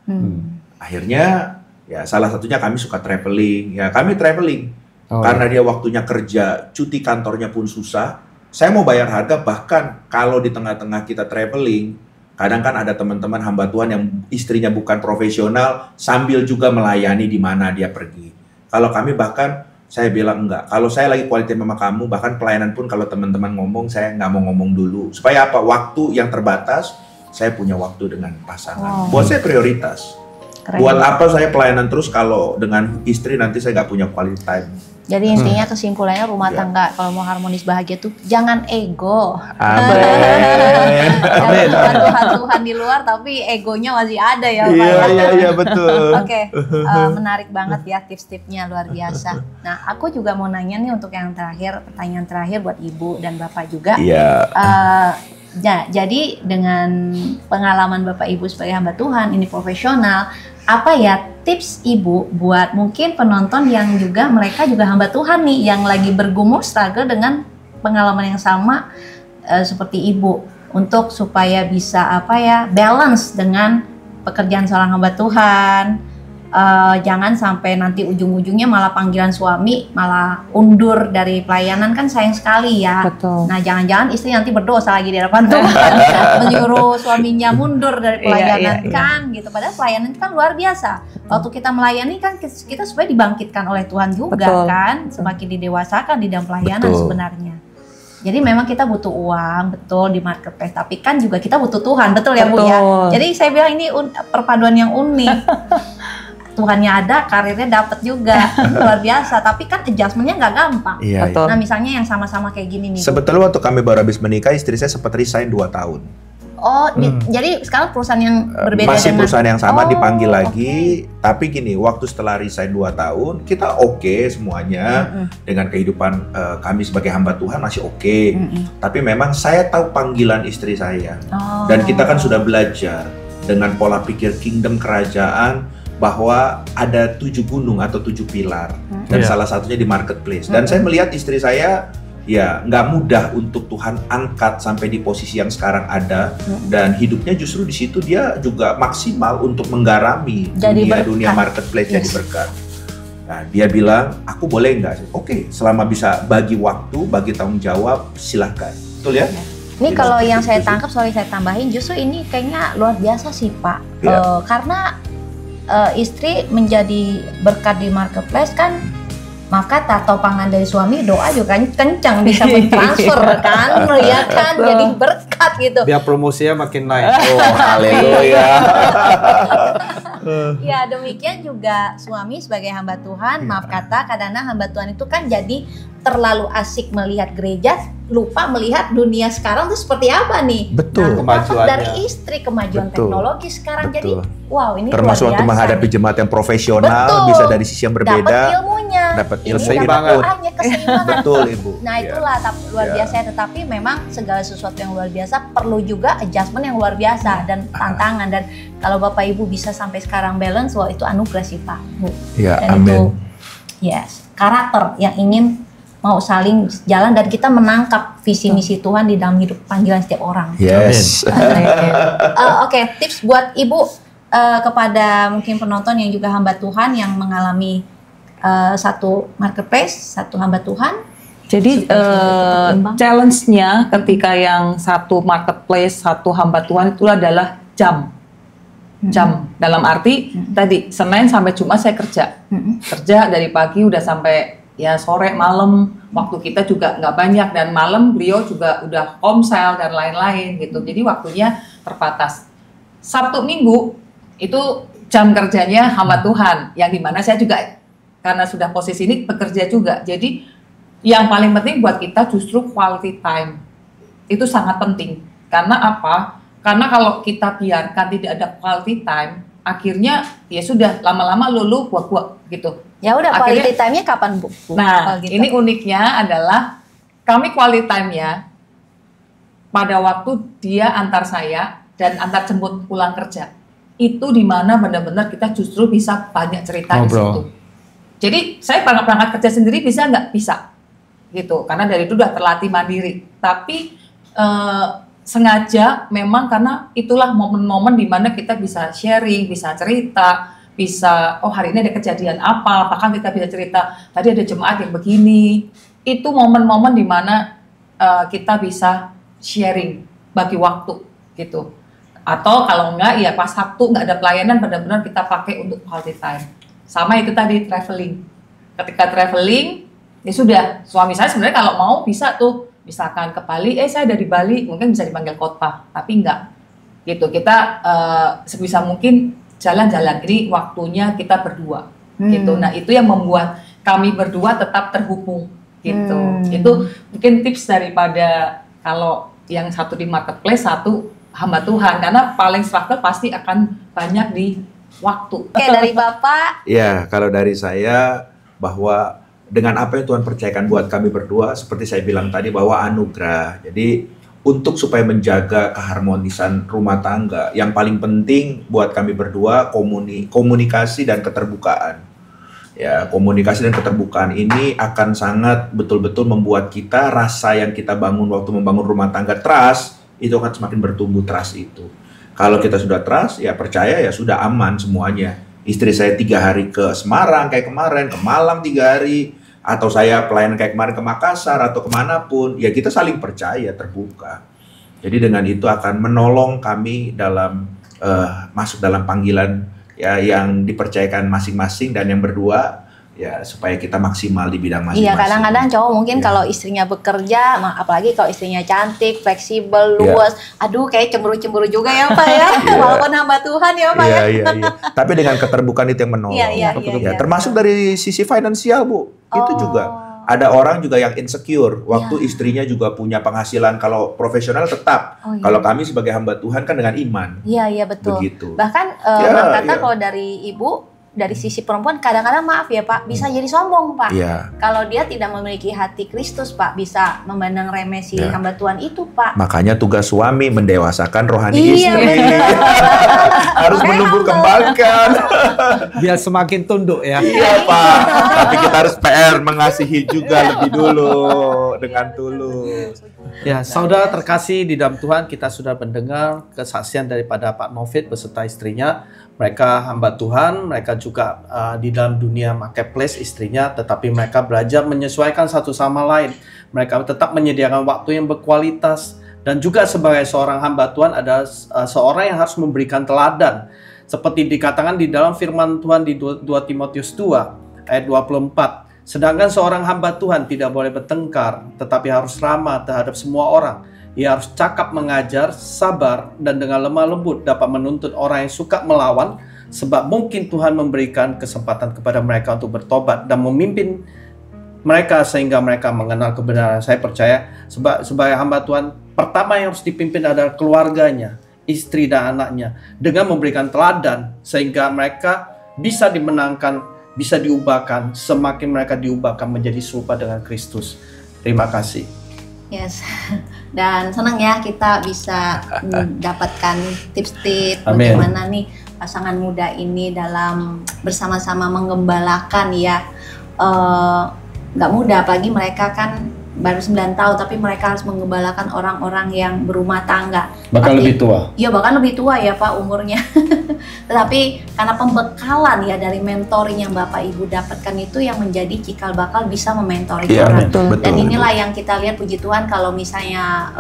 Akhirnya ya salah satunya kami suka traveling. Ya kami traveling. Karena dia waktunya kerja, cuti kantornya pun susah. Saya mau bayar harga, bahkan kalau di tengah-tengah kita traveling, kadang kan ada teman-teman hamba Tuhan yang istrinya bukan profesional, sambil juga melayani di mana dia pergi. Kalau kami bahkan, saya bilang enggak. Kalau saya lagi quality sama kamu, bahkan pelayanan pun kalau teman-teman ngomong, saya nggak mau ngomong dulu. Supaya apa? Waktu yang terbatas, saya punya waktu dengan pasangan. Buat saya prioritas. Keren. Buat apa saya pelayanan terus kalau dengan istri nanti saya nggak punya quality time. Jadi intinya kesimpulannya rumah tangga kalau mau harmonis bahagia tuh jangan ego. Amin. Jangan Tuhan di luar tapi egonya masih ada ya Pak. Iya betul. Oke, menarik banget ya tips-tipsnya luar biasa. Nah, aku juga mau nanya nih untuk yang terakhir, pertanyaan terakhir buat Ibu dan Bapak juga. Iya. Jadi dengan pengalaman Bapak Ibu sebagai hamba Tuhan ini profesional, apa ya tips Ibu buat mungkin penonton yang juga mereka juga hamba Tuhan nih yang lagi bergumul struggle dengan pengalaman yang sama seperti Ibu untuk supaya bisa balance dengan pekerjaan seorang hamba Tuhan, jangan sampai nanti ujung-ujungnya malah panggilan suami malah undur dari pelayanan, kan sayang sekali ya. Betul. Nah, jangan-jangan istri nanti berdosa lagi di hadapan Tuhan menyuruh suaminya mundur dari pelayanan kan gitu. Padahal pelayanan itu kan luar biasa. Waktu kita melayani kan kita supaya dibangkitkan oleh Tuhan juga kan, semakin didewasakan di dalam pelayanan sebenarnya. Jadi memang kita butuh uang, betul, di marketplace, tapi kan juga kita butuh Tuhan, betul ya Bu ya. Jadi saya bilang ini perpaduan yang unik. Tuhannya ada, karirnya dapat juga, luar biasa. Tapi kan adjustmentnya nggak gampang. Iya. Nah misalnya yang sama-sama kayak gini nih. Sebetulnya waktu kami baru habis menikah, istri saya sempat resign 2 tahun. Oh, jadi sekarang perusahaan yang berbeda masih dengan perusahaan yang sama, dipanggil lagi. Tapi gini, waktu setelah resign 2 tahun, kita oke semuanya dengan kehidupan kami sebagai hamba Tuhan masih oke. Tapi memang saya tahu panggilan istri saya, dan kita kan sudah belajar dengan pola pikir kingdom kerajaan bahwa ada 7 gunung atau 7 pilar, dan salah satunya di marketplace. Dan saya melihat istri saya ya nggak mudah untuk Tuhan angkat sampai di posisi yang sekarang ada, dan hidupnya justru di situ dia juga maksimal untuk menggarami dunia marketplace jadi berkat. Nah, dia bilang, aku boleh nggak? Oke, selama bisa bagi waktu, bagi tanggung jawab, silahkan. Betul ya? Ini kalau yang saya tangkap, sorry saya tambahin, justru ini kayaknya luar biasa sih Pak. Karena istri menjadi berkat di marketplace kan, maka tato pangan dari suami, doa juga kencang, bisa mentransfer kan, ya kan, jadi berkat gitu. Biar promosinya makin naik. Oh, haleluya. Ya demikian juga suami sebagai hamba Tuhan, maaf kata, kadang-kadang hamba Tuhan itu kan jadi terlalu asik melihat gereja, lupa melihat dunia sekarang itu seperti apa nih. Betul. Nah, dari istri kemajuan teknologi sekarang, jadi wow ini termasuk luar biasa. untuk menghadapi jemaat yang profesional, bisa dari sisi yang berbeda. Dapat ilmunya, dapat ilmu keseimbangan. Betul Ibu. Nah itulah luar biasa, tetapi memang segala sesuatu yang luar biasa perlu juga adjustment yang luar biasa dan tantangan, dan kalau Bapak Ibu bisa sampai sekarang balance, wah itu anugerah sih Pak Bu. Ya, dan itu karakter yang ingin mau saling jalan, dan kita menangkap visi misi Tuhan di dalam hidup panggilan setiap orang. Yes. Oke, tips buat Ibu kepada mungkin penonton yang juga hamba Tuhan yang mengalami satu marketplace, satu hamba Tuhan. Jadi challenge-nya ketika yang satu marketplace, satu hamba Tuhan itu adalah jam. Dalam arti tadi Senin sampai Jumat saya kerja dari pagi udah sampai ya sore malam, waktu kita juga nggak banyak, dan malam beliau juga udah komsel dan lain-lain gitu, jadi waktunya terbatas. Sabtu Minggu itu jam kerjanya hamba Tuhan, yang dimana saya juga karena sudah posisi ini bekerja juga, jadi yang paling penting buat kita justru quality time, itu sangat penting. Karena apa? Karena kalau kita biarkan tidak ada quality time, akhirnya ya sudah lama-lama lulu buak-buak gitu. Ya udah, quality time-nya kapan Bu? Nah, gitu. Ini uniknya adalah kami quality time-nya pada waktu dia antar saya dan antar jemput pulang kerja. Itu di mana benar-benar kita justru bisa banyak cerita di situ. Jadi saya berangkat kerja sendiri bisa nggak? Bisa. Gitu. Karena dari itu udah terlatih mandiri. Tapi sengaja memang karena itulah momen-momen di mana kita bisa sharing, bisa cerita, bisa hari ini ada kejadian apa, bahkan kita bisa cerita tadi ada jemaat yang begini. Itu momen-momen di mana kita bisa sharing, bagi waktu gitu. Atau kalau enggak ya pas Sabtu nggak ada pelayanan, benar-benar kita pakai untuk quality time. Sama itu tadi traveling. Ketika traveling ya sudah, suami saya sebenarnya kalau mau bisa tuh misalkan ke Bali, saya ada di Bali, mungkin bisa dipanggil khotbah, tapi enggak gitu. Kita sebisa mungkin jalan-jalan, ini waktunya kita berdua gitu. Nah itu yang membuat kami berdua tetap terhubung gitu. Itu mungkin tips daripada kalau yang satu di marketplace, satu hamba Tuhan, karena paling struggle pasti akan banyak di waktu. Oke, dari Bapak. Ya, kalau dari saya bahwa dengan apa yang Tuhan percayakan buat kami berdua, seperti saya bilang tadi bahwa anugerah. Jadi untuk supaya menjaga keharmonisan rumah tangga, yang paling penting buat kami berdua komunikasi dan keterbukaan. Ya, komunikasi dan keterbukaan ini akan sangat betul-betul membuat kita rasa yang kita bangun waktu membangun rumah tangga trust itu akan semakin bertumbuh trust itu. Kalau kita sudah trust, ya percaya ya sudah aman semuanya. Istri saya 3 hari ke Semarang kayak kemarin, ke Malang 3 hari, atau saya pelayanan kayak kemarin ke Makassar atau kemanapun, ya kita saling percaya, terbuka. Jadi dengan itu akan menolong kami dalam masuk dalam panggilan ya yang dipercayakan masing-masing dan yang berdua ya supaya kita maksimal di bidang masing-masing. Iya, kadang-kadang cowok mungkin kalau istrinya bekerja, apalagi kalau istrinya cantik, fleksibel, luas, aduh kayak cemburu-cemburu juga ya Pak ya, walaupun hamba Tuhan ya Pak ya. Iya. Tapi dengan keterbukaan itu yang menolong. Iya. Termasuk dari sisi finansial Bu, itu juga. Ada orang juga yang insecure, waktu istrinya juga punya penghasilan, kalau profesional tetap. Kalau kami sebagai hamba Tuhan kan dengan iman. Iya betul. Begitu. Bahkan Bang Tata kalau dari ibu, dari sisi perempuan kadang-kadang maaf ya Pak, bisa jadi sombong Pak. Kalau dia tidak memiliki hati Kristus Pak, bisa memandang remeh si hamba Tuhan itu Pak. Makanya tugas suami mendewasakan rohani istri. Harus menumbuh kembangkan. Biar semakin tunduk ya. Iya Pak. Tapi kita harus PR mengasihi juga lebih dulu dengan tulus. Ya, saudara terkasih di dalam Tuhan, kita sudah mendengar kesaksian daripada Pak Novit beserta istrinya. Mereka hamba Tuhan, mereka juga di dalam dunia marketplace istrinya, tetapi mereka belajar menyesuaikan satu sama lain. Mereka tetap menyediakan waktu yang berkualitas. Dan juga sebagai seorang hamba Tuhan ada seorang yang harus memberikan teladan. Seperti dikatakan di dalam firman Tuhan di 2 Timotius 2 ayat 24. Sedangkan seorang hamba Tuhan tidak boleh bertengkar, tetapi harus ramah terhadap semua orang. Ia harus cakap mengajar, sabar, dan dengan lemah lembut dapat menuntut orang yang suka melawan, sebab mungkin Tuhan memberikan kesempatan kepada mereka untuk bertobat dan memimpin mereka sehingga mereka mengenal kebenaran. Saya percaya sebagai hamba Tuhan, pertama yang harus dipimpin adalah keluarganya, istri dan anaknya, dengan memberikan teladan sehingga mereka bisa dimenangkan, bisa diubahkan, semakin mereka diubahkan menjadi serupa dengan Kristus. Terima kasih. Yes, dan senang ya kita bisa mendapatkan tips-tips bagaimana nih pasangan muda ini dalam bersama-sama menggembalakan ya. Nggak mudah, apalagi mereka kan baru 9 tahun, tapi mereka harus menggembalakan orang-orang yang berumah tangga. Bahkan lebih tua. Iya, bahkan lebih tua ya Pak umurnya. Tetapi karena pembekalan ya dari mentoring yang Bapak Ibu dapatkan itu yang menjadi cikal bakal bisa mementoring orang. Betul. Dan inilah yang kita lihat, puji Tuhan, kalau misalnya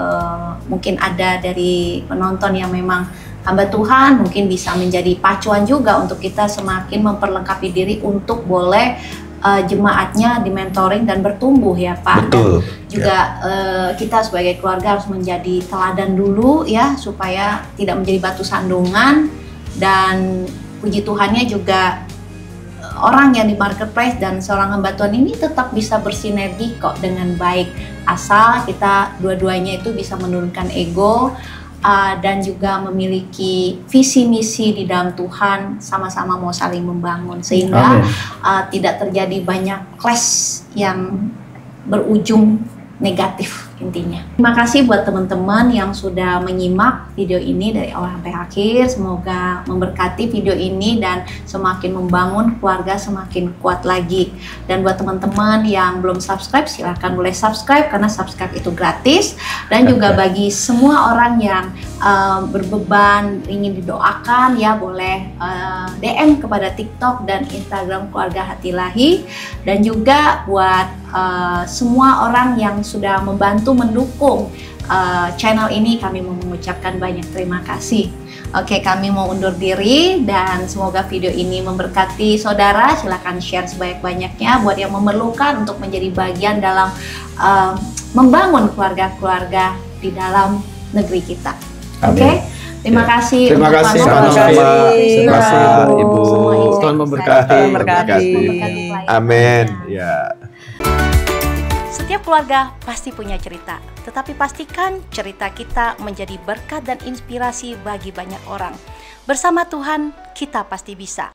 mungkin ada dari penonton yang memang hamba Tuhan, mungkin bisa menjadi pacuan juga untuk kita semakin memperlengkapi diri untuk boleh jemaatnya dimentoring dan bertumbuh ya Pak. Betul. Dan juga kita sebagai keluarga harus menjadi teladan dulu ya, supaya tidak menjadi batu sandungan. Dan puji Tuhannya juga orang yang di marketplace dan seorang hamba Tuhan ini tetap bisa bersinergi kok dengan baik, asal kita dua-duanya itu bisa menurunkan ego dan juga memiliki visi misi di dalam Tuhan, sama-sama mau saling membangun sehingga tidak terjadi banyak clash yang berujung negatif intinya. Terima kasih buat teman-teman yang sudah menyimak video ini dari awal sampai akhir. Semoga memberkati video ini dan semakin membangun keluarga semakin kuat lagi. Dan buat teman-teman yang belum subscribe, silahkan boleh subscribe karena subscribe itu gratis. Dan juga bagi semua orang yang berbeban ingin didoakan ya, boleh DM kepada TikTok dan Instagram Keluarga Hati Ilahi. Dan juga buat semua orang yang sudah membantu mendukung channel ini, kami mau mengucapkan banyak terima kasih. Oke, kami mau undur diri dan semoga video ini memberkati saudara. Silahkan share sebanyak-banyaknya buat yang memerlukan untuk menjadi bagian dalam membangun keluarga-keluarga di dalam negeri kita. Oke, Terima kasih. Terima untuk kasih, Pak Pak Novi. Novi. Terima kasih, Ibu. Semua insight Tuhan saya. memberkati. Tuhan memberkati. Amin. Ya. Setiap keluarga pasti punya cerita, tetapi pastikan cerita kita menjadi berkat dan inspirasi bagi banyak orang. Bersama Tuhan, kita pasti bisa.